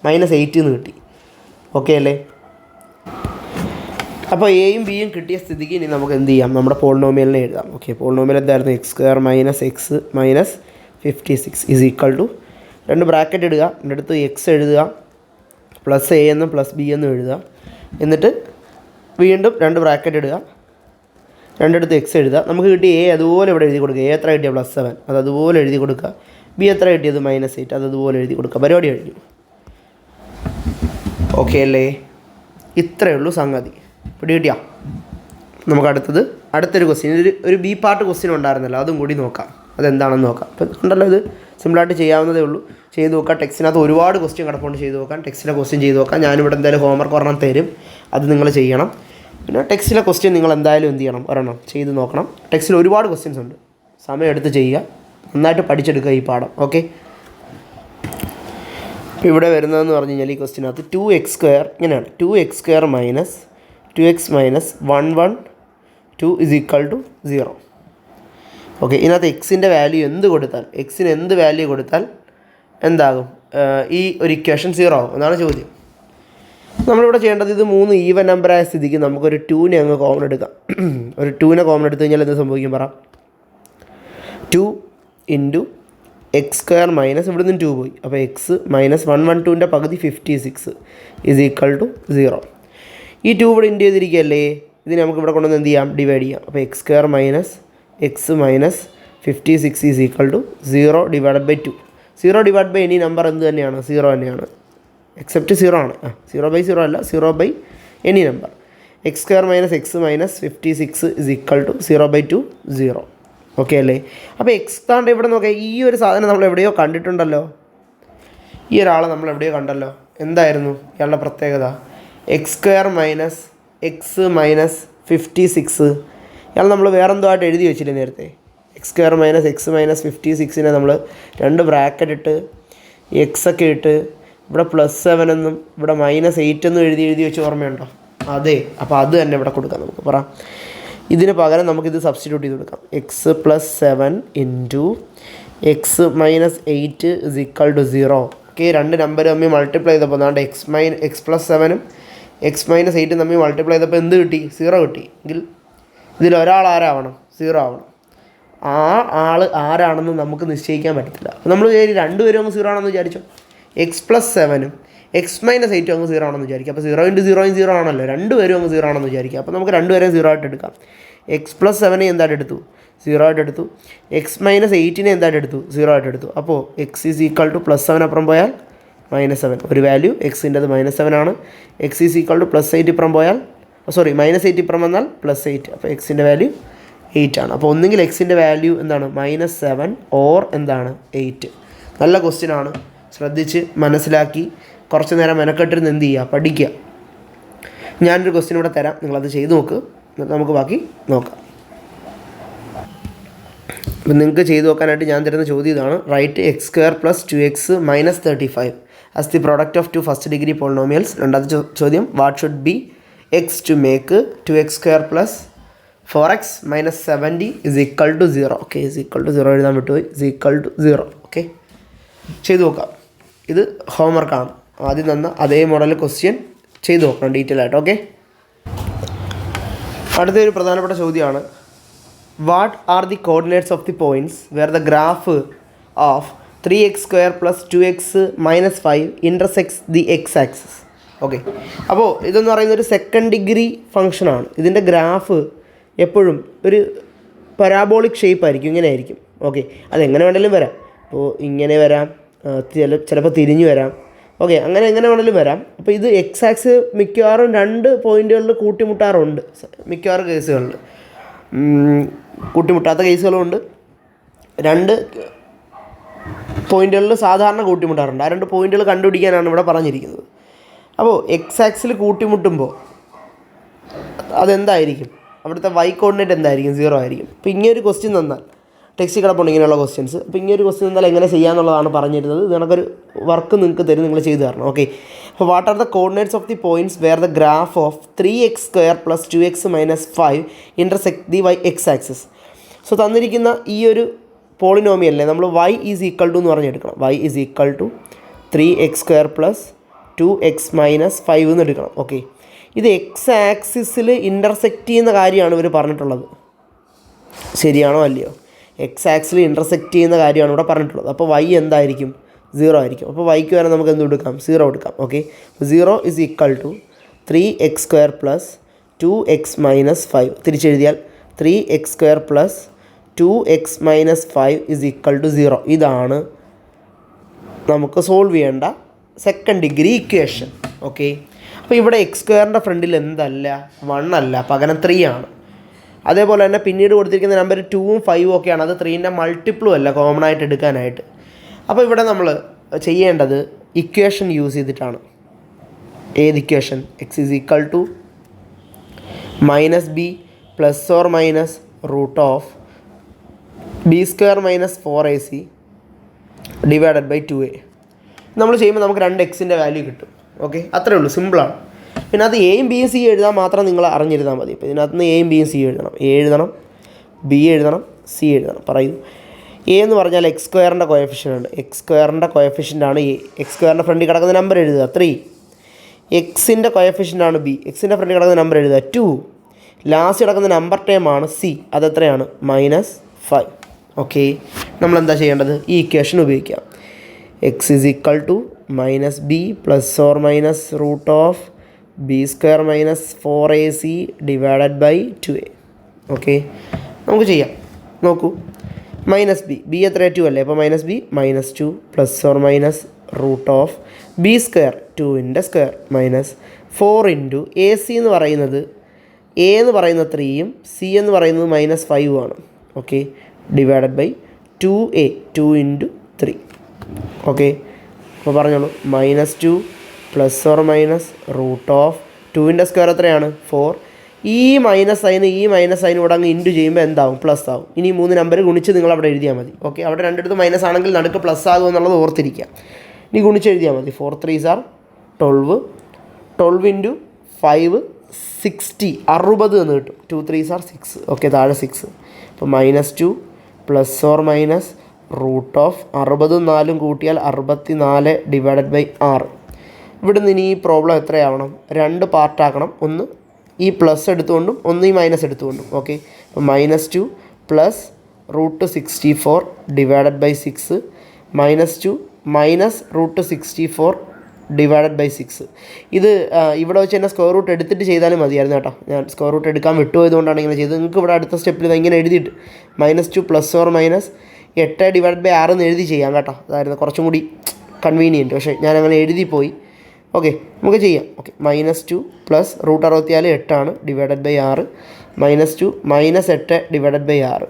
-8 എന്ന് കിട്ടി. ഓക്കെ അല്ലേ? അപ്പോൾ എയും ബിയും കിട്ടിയ സ്ഥിതിക്ക് ഇനി നമുക്ക് എന്ത് ചെയ്യാം? നമ്മുടെ പോളിനോമിയലിനെ എഴുതാം. ഓക്കെ, പോളിനോമിയൽ എന്തായിരുന്നു? x² - x - 56 is equal to, രണ്ട് ബ്രാക്കറ്റ് ഇടുക, എൻ്റെ അടുത്ത് x എഴുതുക, +a എന്നും +b എന്നും എഴുതുക, എന്നിട്ട് വീണ്ടും രണ്ട് ബ്രാക്കറ്റ് ഇടുക, രണ്ടിടത്ത് x എഴുതുക. നമുക്ക് കിട്ടിയ a അതുപോലെ ഇവിടെ എഴുതി കൊടുക്കുക. a എത്ര കിട്ടിയ? +7, അത് അതുപോലെ എഴുതി കൊടുക്കുക. b എത്ര കിട്ടിയത്? -8, അത് അതുപോലെ എഴുതി കൊടുക്കുക. പരിപാടി കഴിഞ്ഞു. ഓക്കെ അല്ലേ? ഇത്രയേ ഉള്ളൂ സംഗതി. പിടി കിട്ടിയാ? നമുക്ക് അടുത്തൊരു ക്വസ്റ്റ്യൻ, ഒരു ബി പാർട്ട് ക്വസ്റ്റ്യൻ ഉണ്ടായിരുന്നല്ലോ, അതും കൂടി നോക്കാം. അതെന്താണെന്ന് നോക്കാം. അപ്പോൾ ഉണ്ടല്ലോ, ഇത് സിമ്പിളായിട്ട് ചെയ്യാവുന്നതേ ഉള്ളൂ. ചെയ്ത് നോക്കാം. ടെക്സ്റ്റിനകത്ത് ഒരുപാട് ക്വസ്റ്റ്യൻ കിടപ്പുണ്ട്, ചെയ്ത് നോക്കാം. ടെക്സ്റ്റിലെ ക്വസ്റ്റ്യൻ ചെയ്ത് നോക്കാം. ഞാനിവിടെ എന്തായാലും ഹോംവർക്ക് ഒരെണ്ണം തരും, അത് നിങ്ങൾ ചെയ്യണം. പിന്നെ ടെക്സ്റ്റിലെ ക്വസ്റ്റ്യൻ നിങ്ങൾ എന്തായാലും എന്ത് ചെയ്യണം? ഒരെണ്ണം ചെയ്ത് നോക്കണം. ടെക്സ്റ്റിൽ ഒരുപാട് ക്വസ്റ്റ്യൻസ് ഉണ്ട്, സമയം എടുത്ത് ചെയ്യുക, നന്നായിട്ട് പഠിച്ചെടുക്കുക ഈ പാഠം. ഓക്കെ, ഇപ്പോൾ ഇവിടെ വരുന്നതെന്ന് പറഞ്ഞു കഴിഞ്ഞാൽ ഈ ക്വസ്റ്റ്യനകത്ത് 2x² ഇങ്ങനെയാണ്. 2x² - 2x - 112 is equal to 0. Okay, ഇതിനകത്ത് എക്സിൻ്റെ വാല്യൂ എന്ത് കൊടുത്താൽ, എക്സിന് എന്ത് വാല്യൂ കൊടുത്താൽ എന്താകും? ഈ ഒരു ഇക്വേഷൻ 0 ആവും എന്നാണ് ചോദ്യം. നമ്മളിവിടെ ചെയ്യേണ്ടത്, ഇത് 3 ഈവൻ നമ്പറായ സ്ഥിതിക്ക് നമുക്കൊരു 2നെ അങ്ങ് കോമൺ എടുക്കാം. ഒരു 2നെ കോമൺ എടുത്തു കഴിഞ്ഞാൽ എന്ത് സംഭവിക്കും? പറ. 2 ഇൻറ്റു x² ഇവിടെ നിന്ന് 2 പോയി, അപ്പോൾ x - 112ൻ്റെ പകുതി 56 is equal to 0. ഈ 2 ഇവിടെ ഇൻറ്റു ചെയ്തിരിക്കുകയല്ലേ, ഇതിന് നമുക്ക് ഇവിടെ കൊണ്ടുവന്ന് എന്ത് ചെയ്യാം? ഡിവൈഡ് ചെയ്യാം. അപ്പോൾ x² - x - 56 is equal to 0 / 2. 0 / any number എന്ത് തന്നെയാണ്? 0 തന്നെയാണ്, എക്സെപ്റ്റ് 0 ആണ്. 0/0 അല്ല, 0 any number. x² - x - 56 is equal to 0/2 0. Okay അല്ലേ? അപ്പോൾ എക്സ് താണ്ട് ഇവിടെ നോക്കാം. ഈ ഒരു സാധനം നമ്മൾ എവിടെയോ കണ്ടിട്ടുണ്ടല്ലോ, ഈ ഒരാളെ നമ്മൾ എവിടെയോ കണ്ടല്ലോ. എന്തായിരുന്നു ഇയാളുടെ പ്രത്യേകത? x² - x - 56. ഇയാൾ നമ്മൾ വേറെന്തോ ആയിട്ട് എഴുതി വെച്ചില്ലേ നേരത്തെ? x² - x - 56നെ നമ്മൾ രണ്ട് ബ്രാക്കറ്റ് ഇട്ട് എക്സ് ഒക്കെ ഇട്ട് ഇവിടെ +7 എന്നും ഇവിടെ -8 എന്നും എഴുതി വെച്ച് ഓർമ്മയുണ്ടോ? അതെ, അപ്പോൾ അത് തന്നെ ഇവിടെ കൊടുക്കാം. നമുക്ക് പറ, ഇതിന് പകരം നമുക്കിത് സബ്സ്റ്റിറ്റ്യൂട്ട് ചെയ്ത് കൊടുക്കാം. x + 7 into x - 8 is equal to 0. Okay, രണ്ട് നമ്പർ തമ്മിൽ മൾട്ടിപ്ലൈ ചെയ്തപ്പോൾ അതാണ്ട് x + 7ഉം x - 8ഉം തമ്മിൽ മൾട്ടിപ്ലൈ ചെയ്തപ്പോൾ എന്ത് കിട്ടി? 0 കിട്ടി. എങ്കിൽ ഇതിലൊരാൾ ആരാവണം? 0 ആവണം. ആ ആൾ ആരാണെന്ന് നമുക്ക് നിശ്ചയിക്കാൻ പറ്റത്തില്ല. അപ്പോൾ നമ്മൾ രണ്ടുപേരും അങ്ങ് 0 ആണെന്ന് വിചാരിച്ചോ. x+7ഉം x-8 അങ്ങ് 0 ആണെന്ന് വിചാരിക്കുക. അപ്പോൾ 0 × 0 0 ആണല്ലോ. രണ്ടുപേരും അങ്ങ് 0 ആണെന്ന് വിചാരിക്കുക. അപ്പോൾ നമുക്ക് രണ്ടുപേരെയും 0 ആയിട്ട് എടുക്കാം. x+7നെ എന്തായിട്ട് എടുത്തു? 0 ആയിട്ട് എടുത്തു. x-8നെ എന്തായിട്ട് എടുത്തു? 0 ആയിട്ട് എടുത്തു. അപ്പോൾ x = +7 അപ്പുറം പോയാൽ -7. ഒരു വാല്യൂ എക്സിൻ്റെത് -7 ആണ്. x +8 ഇപ്പുറം പോയാൽ -8 ഇപ്പുറം വന്നാൽ +8. അപ്പോൾ എക്സിൻ്റെ വാല്യൂ 8 ആണ്. അപ്പോൾ ഒന്നുകിൽ എക്സിൻ്റെ വാല്യൂ എന്താണ്? -7 ഓർ എന്താണ്? 8. നല്ല ക്വസ്റ്റ്യൻ ആണ്. ശ്രദ്ധിച്ച് മനസ്സിലാക്കി കുറച്ച് നേരം മെനക്കെട്ടിരുന്ന് എന്ത് ചെയ്യുക? പഠിക്കുക. ഞാനൊരു ക്വസ്റ്റ്യൻ ഇവിടെ തരാം, നിങ്ങളത് ചെയ്ത് നോക്ക്. എന്നിട്ട് നമുക്ക് ബാക്കി നോക്കാം. അപ്പം നിങ്ങൾക്ക് ചെയ്ത് നോക്കാനായിട്ട് ഞാൻ തരുന്ന ചോദ്യം ഇതാണ്. Right x² + 2x - 35 as the product of two first degree polynomials. രണ്ടാമത്തെ ചോദ്യം, what should be x to make 2x² + 4x - 70 = 0. Okay, =0 എഴുതാൻ വിട്ടുപോയി. =0. ഓക്കെ, ചെയ്ത് നോക്കാം. ഇത് ഹോംവർക്കാണ്. ആദ്യം തന്ന അതേ മോഡൽ ക്വസ്റ്റ്യൻ ചെയ്ത് നോക്കണം ഡീറ്റെയിൽ ആയിട്ട്. ഓക്കെ, അടുത്തൊരു പ്രധാനപ്പെട്ട ചോദ്യമാണ്. What are the coordinates of the points where the graph of 3x² + 2x - 5 intersects the x axis. Okay, അപ്പോൾ ഇതെന്ന് പറയുന്നത് ഒരു സെക്കൻഡ് ഡിഗ്രി ഫംഗ്ഷനാണ്. ഇതിൻ്റെ ഗ്രാഫ് എപ്പോഴും ഒരു പരാബോളിക് ഷേപ്പ് ആയിരിക്കും, ഇങ്ങനെ ആയിരിക്കും. ഓക്കെ, അതെങ്ങനെ വേണമെങ്കിലും വരാം. അപ്പോൾ ഇങ്ങനെ വരാം, ചിലപ്പോൾ തിരിഞ്ഞു വരാം. ഓക്കെ, അങ്ങനെ എങ്ങനെ വേണമെങ്കിലും വരാം. അപ്പോൾ ഇത് എക്സ് ആക്സ് മിക്കവാറും 2 പോയിൻറ്റുകളിൽ കൂട്ടിമുട്ടാറുണ്ട്. മിക്കവാറും കേസുകളിൽ കൂട്ടിമുട്ടാത്ത കേസുകളുമുണ്ട്. 2 പോയിൻറ്റുകളിൽ സാധാരണ കൂട്ടിമുട്ടാറുണ്ട്. ആ 2 പോയിൻറ്റുകൾ കണ്ടുപിടിക്കാനാണ് ഇവിടെ പറഞ്ഞിരിക്കുന്നത്. അപ്പോൾ എക്സ് ആക്സിൽ കൂട്ടിമുട്ടുമ്പോൾ അതെന്തായിരിക്കും? അവിടുത്തെ y കോർഡിനേറ്റ് എന്തായിരിക്കും? 0 ആയിരിക്കും. അപ്പോൾ ഇങ്ങനൊരു ക്വസ്റ്റ്യൻ തന്നാൽ, ടെക്സ്റ്റ് കിടപ്പുണ്ട് ഇങ്ങനെയുള്ള ക്വസ്റ്റ്യൻസ്. അപ്പോൾ ഇങ്ങനൊരു ക്വസ്റ്റ്യൻ തന്നാൽ എങ്ങനെ ചെയ്യാമെന്നുള്ളതാണ് പറഞ്ഞിരുന്നത്. ഇത് കണക്കൊരു വർക്ക് നിങ്ങൾക്ക് തരും, നിങ്ങൾ ചെയ്ത് തരണം. ഓക്കെ, അപ്പോൾ what are the coordinates of the points where the graph of 3x² + 2x - 5 intersect the x axis. So തന്നിരിക്കുന്ന ഈ ഒരു പോളിനോമിയലിനെ നമ്മൾ y = എന്ന് പറഞ്ഞെടുക്കണം. y = 3x² + 2x - 5 എന്ന് എടുക്കണം. ഓക്കെ, ഇത് എക്സ് ആക്സിസിൽ ഇൻ്റർസെക്റ്റ് ചെയ്യുന്ന കാര്യമാണ് ഇവർ പറഞ്ഞിട്ടുള്ളത്. ശരിയാണോ അല്ലയോ? എക്സ് ആക്സിൽ ഇൻ്റർസെക്റ്റ് ചെയ്യുന്ന കാര്യമാണ് ഇവിടെ പറഞ്ഞിട്ടുള്ളത്. അപ്പോൾ y എന്തായിരിക്കും? 0 ആയിരിക്കും. അപ്പോൾ yക്ക് വരെ നമുക്ക് എന്ത് കൊടുക്കാം? 0 കൊടുക്കാം. Okay, 0 = 3x² + 2x - 5. തിരിച്ചെഴുതിയാൽ 3x² + 2x - 5 = 0. ഇതാണ് നമുക്ക് സോൾവ് ചെയ്യേണ്ട സെക്കൻഡ് ഡിഗ്രി ഇക്വേഷൻ. ഓക്കെ, അപ്പോൾ ഇവിടെ x² ഫ്രണ്ടിൽ എന്തല്ല? 1 അല്ല, പകരം 3 ആണ്. അതേപോലെ തന്നെ പിന്നീട് കൊടുത്തിരിക്കുന്ന നമ്പർ 2ഉം 5ഉം ഒക്കെയാണ്. അത് 3ൻ്റെ മൾട്ടിപ്പിളും അല്ല, കോമൺ ആയിട്ട് എടുക്കാനായിട്ട്. അപ്പോൾ ഇവിടെ നമ്മൾ ചെയ്യേണ്ടത് ഇക്വേഷൻ യൂസ് ചെയ്തിട്ടാണ്. ഏത് equation? x = -b ± √b² - 4ac / 2a. നമ്മൾ ചെയ്യുമ്പോൾ നമുക്ക് 2xൻ്റെ വാല്യൂ കിട്ടും. ഓക്കെ, അത്രേ ഉള്ളൂ, സിമ്പിളാണ്. പിന്നെ അത് എയും ബിയും സി എഴുതാൻ മാത്രം നിങ്ങൾ അറിഞ്ഞിരുന്നാൽ മതി. ഇപ്പോൾ ഇതിനകത്ത് നിന്ന് എയും ബിയും സി എഴുതണം. എ എഴുതണം, ബി എഴുതണം, സി എഴുതണം. പറയൂ. എ എന്ന് പറഞ്ഞാൽ x² കോയഫിഷ്യൻ്റ് ആണ്. x² കോയഫിഷ്യൻ്റ് ആണ് എ. x² ഫ്രണ്ടിൽ കിടക്കുന്ന നമ്പർ എഴുതുക 3. എക്സിൻ്റെ കോയഫിഷ്യൻ്റ് ആണ് ബി. എക്സിൻ്റെ ഫ്രണ്ടിൽ കിടക്കുന്ന നമ്പർ എഴുതുക 2. ലാസ്റ്റ് കിടക്കുന്ന നമ്പർ ടേം ആണ് സി. അതെത്രയാണ്? -5. ഓക്കെ, നമ്മളെന്താ ചെയ്യേണ്ടത്? ഈ ഇക്വേഷൻ ഉപയോഗിക്കാം. x = -b ± √b² - 4ac / 2a. Okay, നമുക്ക് ചെയ്യാം. നോക്കൂ, -b, b എത്ര? 2 അല്ലേ? അപ്പോൾ -b -2 ± √b², 2ൻ്റെ സ്ക്വയർ -4 × ac എന്ന് പറയുന്നത്, a എന്ന് പറയുന്നത് 3ഉം c എന്ന് പറയുന്നത് -5ഉം ആണ്. Okay, / 2a, 2 × 3. ഓക്കെ, അപ്പോൾ പറഞ്ഞോളൂ. -2 ± √2ൻ്റെ സ്ക്വയർ എത്രയാണ്? 4. ഈ മൈനസ് സൈൻ ഇവിടെ അങ്ങ് ഇൻറ്റു ചെയ്യുമ്പോൾ എന്താവും? പ്ലസ് ആവും. ഇനി 3 നമ്പർ ഗുണിച്ച് നിങ്ങൾ അവിടെ എഴുതിയാൽ മതി. ഓക്കെ, അവിടെ രണ്ടിടത്ത് മൈനസ് ആണെങ്കിൽ നടുക്ക് പ്ലസ് ആകും എന്നുള്ളത് ഓർത്തിരിക്കുക. ഇനി ഗുണിച്ച് എഴുതിയാൽ മതി. 4 3s are 12. 12 × 5 60, 60 എന്ന് കിട്ടും. 2 3s are 6. ഓക്കെ, താഴെ 6. അപ്പോൾ -2 ± √60ഉം 4ഉം കൂട്ടിയാൽ 64 / 6. ഇവിടുന്ന് ഇനി ഈ പ്രോബ്ലം എത്രയാവണം? 2 പാർട്ടാക്കണം. ഒന്ന് ഈ പ്ലസ് എടുത്തുകൊണ്ടും ഒന്ന് ഈ മൈനസ് എടുത്തുകൊണ്ടും. ഓക്കെ, അപ്പോൾ -2 plus √64 divided by 6 -2 minus √64 divided by 6. ഇത് ഇവിടെ വെച്ച് തന്നെ സ്ക്വയർ റൂട്ട് എടുത്തിട്ട് ചെയ്താലും മതിയായിരുന്നു കേട്ടോ. ഞാൻ സ്ക്വയർ റൂട്ട് എടുക്കാൻ വിട്ടുപോയതുകൊണ്ടാണ് ഇങ്ങനെ ചെയ്തത്. നിങ്ങൾക്ക് ഇവിടെ അടുത്ത സ്റ്റെപ്പിൽ ഇത് ഇങ്ങനെ എഴുതിയിട്ട് -2 plus or minus 8 divide by 6 എന്ന് എഴുതി ചെയ്യാം കേട്ടോ. അതായിരുന്നു കുറച്ചും കൂടി കൺവീനിയൻറ്റ്. പക്ഷേ ഞാൻ അങ്ങനെ എഴുതിപ്പോയി. ഓക്കെ, നമുക്ക് ചെയ്യാം. Okay, -2 plus √64 8 divided by 6 -2 -8 divided by 6.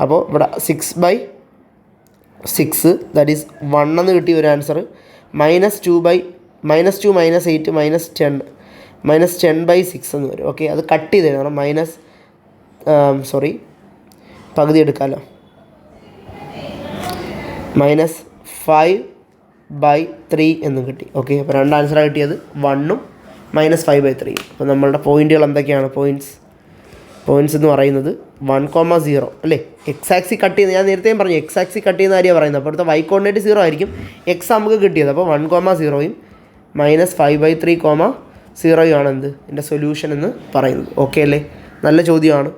അപ്പോൾ ഇവിടെ 6/6 ദാറ്റ് ഈസ് 1 എന്ന് കിട്ടിയ ഒരു ആൻസർ. -2 -8 -10/6 എന്ന് വരും. ഓക്കെ, അത് കട്ട് ചെയ്ത് എഴുതണം. പകുതി എടുക്കാമല്ലോ. -5/3 എന്നും കിട്ടി. ഓക്കെ, അപ്പോൾ 2 ആൻസറാണ് കിട്ടിയത്, 1ഉം -5/3. അപ്പോൾ നമ്മളുടെ പോയിൻറ്റുകൾ എന്തൊക്കെയാണ്? പോയിൻറ്റ്സ് എന്ന് പറയുന്നത് 1,0 അല്ലേ. എക്സ് ആക്സി കട്ട് ചെയ്യുന്നത് ഞാൻ നേരത്തെയും പറഞ്ഞു, എക്സ് ആക്സി കട്ട് ചെയ്യുന്ന കാര്യമാണ് പറയുന്നത്. അപ്പോൾ അടുത്ത y കോർഡിനേറ്റ് 0 ആയിരിക്കും, എക്സ് നമുക്ക് കിട്ടിയത്. അപ്പോൾ 1,0യും -5/3, 0 എന്ത് എൻ്റെ സൊല്യൂഷൻ എന്ന് പറയുന്നത്. ഓക്കെ അല്ലേ, നല്ല ചോദ്യമാണ്.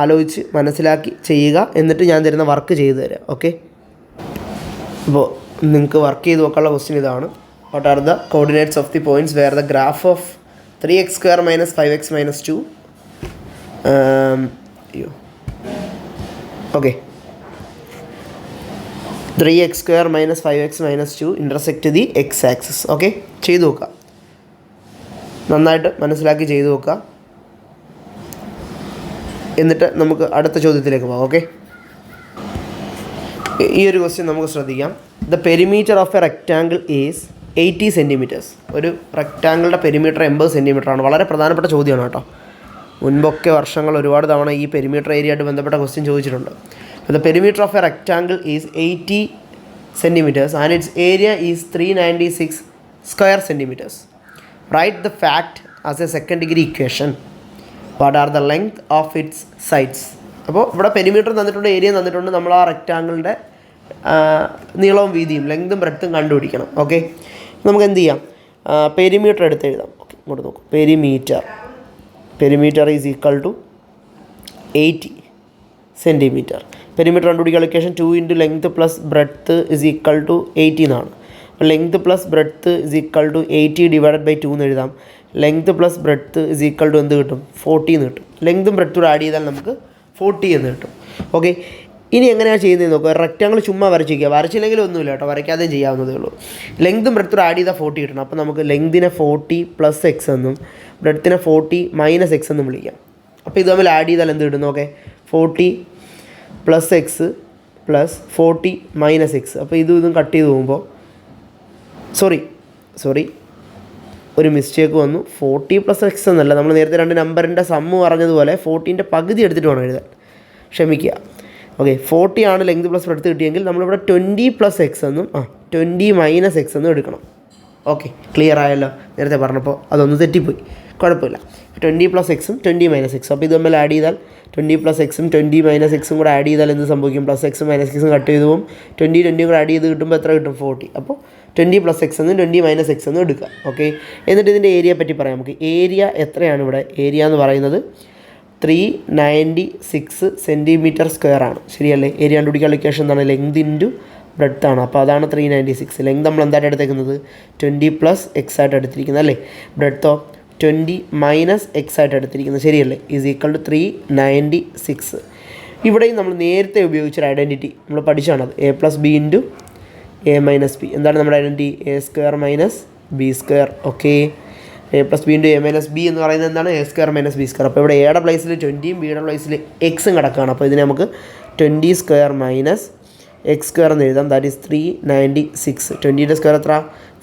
ആലോചിച്ച് മനസ്സിലാക്കി ചെയ്യുക, എന്നിട്ട് ഞാൻ തരുന്ന വർക്ക് ചെയ്തു തരാം. ഓക്കെ, അപ്പോൾ നിങ്ങൾക്ക് വർക്ക് ചെയ്ത് നോക്കാനുള്ള ക്വസ്റ്റ്യൻ ഇതാണ്. What are the coordinates of the points where the graph of 3x² - 5x - 2 okay 3x² - 5x - 2 intersect the x axis. Okay, ചെയ്തു നോക്കുക, നന്നായിട്ട് മനസ്സിലാക്കി ചെയ്തു നോക്കുക. എന്നിട്ട് നമുക്ക് അടുത്ത ചോദ്യത്തിലേക്ക് പോകാം. ഓക്കെ, ഈ ഒരു ക്വസ്റ്റ്യൻ നമുക്ക് ശ്രദ്ധിക്കാം. The perimeter of A rectangle is 80 centimetres. ഒരു റെക്റ്റാങ്കിളിൻ്റെ പെരിമീറ്റർ 80 സെൻറ്റിമീറ്ററാണ്. വളരെ പ്രധാനപ്പെട്ട ചോദ്യമാണ് കേട്ടോ. മുൻപൊക്കെ വർഷങ്ങൾ ഒരുപാട് തവണ ഈ പെരിമീറ്റർ ഏരിയ ആയിട്ട് ബന്ധപ്പെട്ട ക്വസ്റ്റ്യൻ ചോദിച്ചിട്ടുണ്ട്. The perimeter of A rectangle is 80 centimetres and it's area is 396 square centimetres. Write the fact as a second degree equation. What are the length of its sides. അപ്പോൾ ഇവിടെ perimeter തന്നിട്ടുണ്ട്, area തന്നിട്ടുണ്ട്. നമ്മൾ ആ റെക്റ്റാങ്കിളിൻ്റെ നീളവും വീതിയും ലെങ്തും ബ്രെഡ്ത്തും കണ്ടുപിടിക്കണം. ഓക്കെ, നമുക്ക് എന്ത് ചെയ്യാം? പെരിമീറ്റർ എടുത്ത് എഴുതാം. ഓക്കെ, ഇങ്ങോട്ട് നോക്കും. Perimeter is equal to 80 centimetre. Perimeter കണ്ടുപിടിക്കുക equation 2 × length plus breadth is equal to 80 എന്നാണ്. അപ്പോൾ length plus breadth is equal to 80 divided by 2 എന്ന് എഴുതാം. Length plus breadth is equal to എന്ത് കിട്ടും? 40 എന്ന് കിട്ടും. ലെങ്തും ബ്രെഡ്ത്തും ആഡ് ചെയ്താൽ നമുക്ക് 40 എന്ന് കിട്ടും. ഓക്കെ, ഇനി എങ്ങനെയാണ് ചെയ്യുന്നത് നോക്കുക. റെക്റ്റാങ്കിൾ ചുമ്മാ വരച്ചിരിക്കുക, വരച്ചില്ലെങ്കിലും ഒന്നുമില്ല കേട്ടോ, വരയ്ക്കാതെയും ചെയ്യാവുന്നതേ ഉള്ളൂ. ലെങ്തും ബ്രെഡ്ത്തും ആഡ് ചെയ്താൽ 40 കിട്ടണം. അപ്പോൾ നമുക്ക് ലെങ്തിനെ 40 + x എന്നും ബ്രെഡ്ത്തിനെ 40 - x എന്നും വിളിക്കാം. അപ്പോൾ ഇത് തമ്മിൽ ആഡ് ചെയ്താൽ എന്ത് കിട്ടും നോക്കേ? 40 + x + 40 - x. അപ്പോൾ ഇതും കട്ട് ചെയ്ത് പോകുമ്പോൾ സോറി ഒരു മിസ്റ്റേക്ക് വന്നു. 40 + x എന്നല്ല, നമ്മൾ നേരത്തെ 2 നമ്പറിൻ്റെ സമ്മ് പറഞ്ഞതുപോലെ 40ൻ്റെ പകുതി എടുത്തിട്ട് വേണം എഴുതാൻ, ക്ഷമിക്കുക. ഓക്കെ, 40 ആണ് ലെങ്ത് പ്ലസ് ബ്രെഡ്ത്ത് കിട്ടിയെങ്കിൽ നമ്മളിവിടെ 20 + x എന്നും 20 - x എന്നും എടുക്കണം. ഓക്കെ, ക്ലിയർ ആയല്ലോ? നേരത്തെ പറഞ്ഞപ്പോൾ അതൊന്ന് തെറ്റിപ്പോയി, കുഴപ്പമില്ല. 20 + x 20 - x. അപ്പോൾ ഇത് തമ്മിൽ ആഡ് ചെയ്താൽ 20 + x 20 - x കൂടെ ആഡ് ചെയ്താൽ എന്ത് സംഭവിക്കും? +x - x കട്ട് ചെയ്ത് പോകും. 20 കൂടെ ആഡ് ചെയ്ത് കിട്ടുമ്പോൾ എത്ര കിട്ടും? 40. അപ്പോൾ 20 + x എന്നും 20 - x എന്നും എടുക്കുക. ഓക്കെ, എന്നിട്ട് ഇതിൻ്റെ ഏരിയ പറ്റി പറയാം നമുക്ക്. ഏരിയ എത്രയാണ് ഇവിടെ? ഏരിയ എന്ന് പറയുന്നത് 396 സെൻറ്റിമീറ്റർ² ആണ്. ശരിയല്ലേ? ഏരിയ കണ്ടുപിടിക്കാനുള്ള ഇക്വേഷൻ എന്താണ്? ലെങ്ത് ഇൻറ്റു ബ്രെഡ്ത്ത് ആണ്. അപ്പോൾ അതാണ് 396. ലെങ്ത് നമ്മൾ എന്തായിട്ട് എടുത്തേക്കുന്നത്? 20 + x ആയിട്ട് എടുത്തിരിക്കുന്നത് അല്ലേ? ബ്രെഡ്ത്തോ 20 - x ആയിട്ട് എടുത്തിരിക്കുന്നത്. ശരിയല്ലേ? Is equal to 396. ഇവിടെയും നമ്മൾ നേരത്തെ ഉപയോഗിച്ചൊരു ഐഡൻറ്റിറ്റി നമ്മൾ പഠിച്ചാണത്. a + b × a - b. എന്താണ് നമ്മുടെ identity? a² - b². Okay, a + b × a - b എന്ന് പറയുന്നത് എന്താണ്? a² - b². അപ്പോൾ ഇവിടെ എയുടെ പ്ലേസിൽ 20യും ബിയുടെ പ്ലേസിൽ എക്സും കിടക്കുകയാണ്. അപ്പോൾ ഇതിനെ നമുക്ക് 20² - x² എന്ന് എഴുതാം. That is 396. 20ൻ്റെ സ്ക്വയർ എത്ര?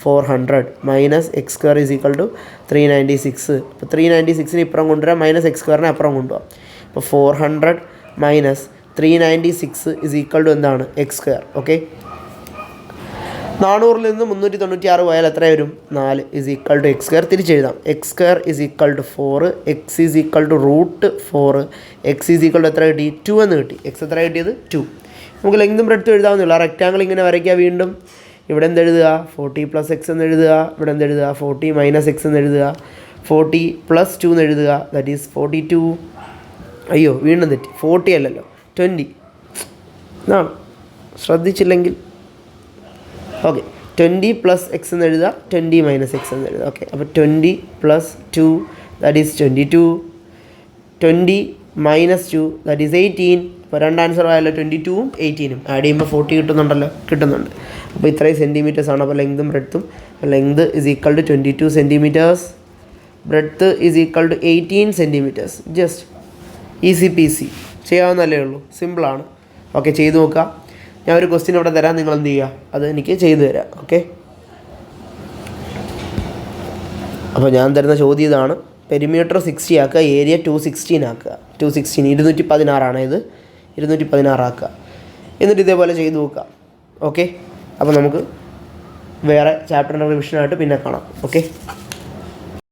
400 - x² ഈസ് ഈക്വൽ ടു 396. അപ്പോൾ 396ന് ഇപ്പുറം കൊണ്ടുവരാം, -x² അപ്പുറം കൊണ്ടുപോകാം. അപ്പോൾ 400 - 396 ഈസ് ഈക്വൽ ടു എന്താണ്? x². ഓക്കെ, 400 നിന്ന് 396 പോയാൽ എത്ര വരും? 4 ഈസ് ഈക്വൽ ടു x². തിരിച്ചെഴുതാം. x² is equal to 4, x is equal to √4, x is equal to എത്ര കിട്ടി? 2 എന്ന് കിട്ടി. x എത്ര കിട്ടിയത്? 2. നമുക്ക് ലെങ്തും ബ്രെഡ്ത്തും എഴുതാവുന്നില്ല. റെക്റ്റാങ്കിൾ ഇങ്ങനെ വരയ്ക്കുക. വീണ്ടും ഇവിടെ എന്തെഴുതുക? 40 + x എന്ന് എഴുതുക. ഇവിടെ എന്തെഴുതുക? 40 - x എന്ന് എഴുതുക. 40 + 2 എന്ന് എഴുതുക, ദാറ്റ് ഈസ് 42. അയ്യോ വീണ്ടും തെറ്റി, 40 അല്ലല്ലോ 20 ഇതാണ്, ശ്രദ്ധിച്ചില്ലെങ്കിൽ. ഓക്കെ, 20 + x എന്ന് എഴുതുക, 20 - x എന്ന് എഴുതുക. ഓക്കെ, അപ്പോൾ 20 + 2 ദാറ്റ് ഈസ് 22, 20 - 2 ദാറ്റ് ഈസ് 18. അപ്പോൾ രണ്ട് ആൻസർ ആയല്ലോ, 22ഉം 18ഉം ആഡ് ചെയ്യുമ്പോൾ 40 കിട്ടുന്നുണ്ട്. അപ്പോൾ ഇത്രയും സെൻറ്റിമീറ്റേഴ്സാണ്. അപ്പോൾ ലെങ്തും ബ്രെഡ്ത്തും, length is equal to 22 centimetres, breadth is equal to 18 centimetres. Just easy peasy, ചെയ്യാവുന്നതല്ലേ ഉള്ളൂ, സിമ്പിളാണ്. ഓക്കെ, ചെയ്ത് നോക്കുക. ഞാൻ ഒരു ക്വസ്റ്റ്യൻ ഇവിടെ തരാം, നിങ്ങൾ എന്ത് ചെയ്യുക, അത് എനിക്ക് ചെയ്തു തരാം. ഓക്കെ, അപ്പോൾ ഞാൻ തരുന്ന ചോദ്യം ഇതാണ്. പെരിമീറ്റർ 60 ആക്കുക, ഏരിയ 216 ആക്കുക. 216 216 ഇത് 216 ആക്കുക. എന്നിട്ട് ഇതേപോലെ ചെയ്ത് നോക്കുക. ഓക്കെ, അപ്പോൾ നമുക്ക് വേറെ ചാപ്റ്ററിൻ്റെ റിവിഷനായിട്ട് പിന്നെ കാണാം. ഓക്കെ.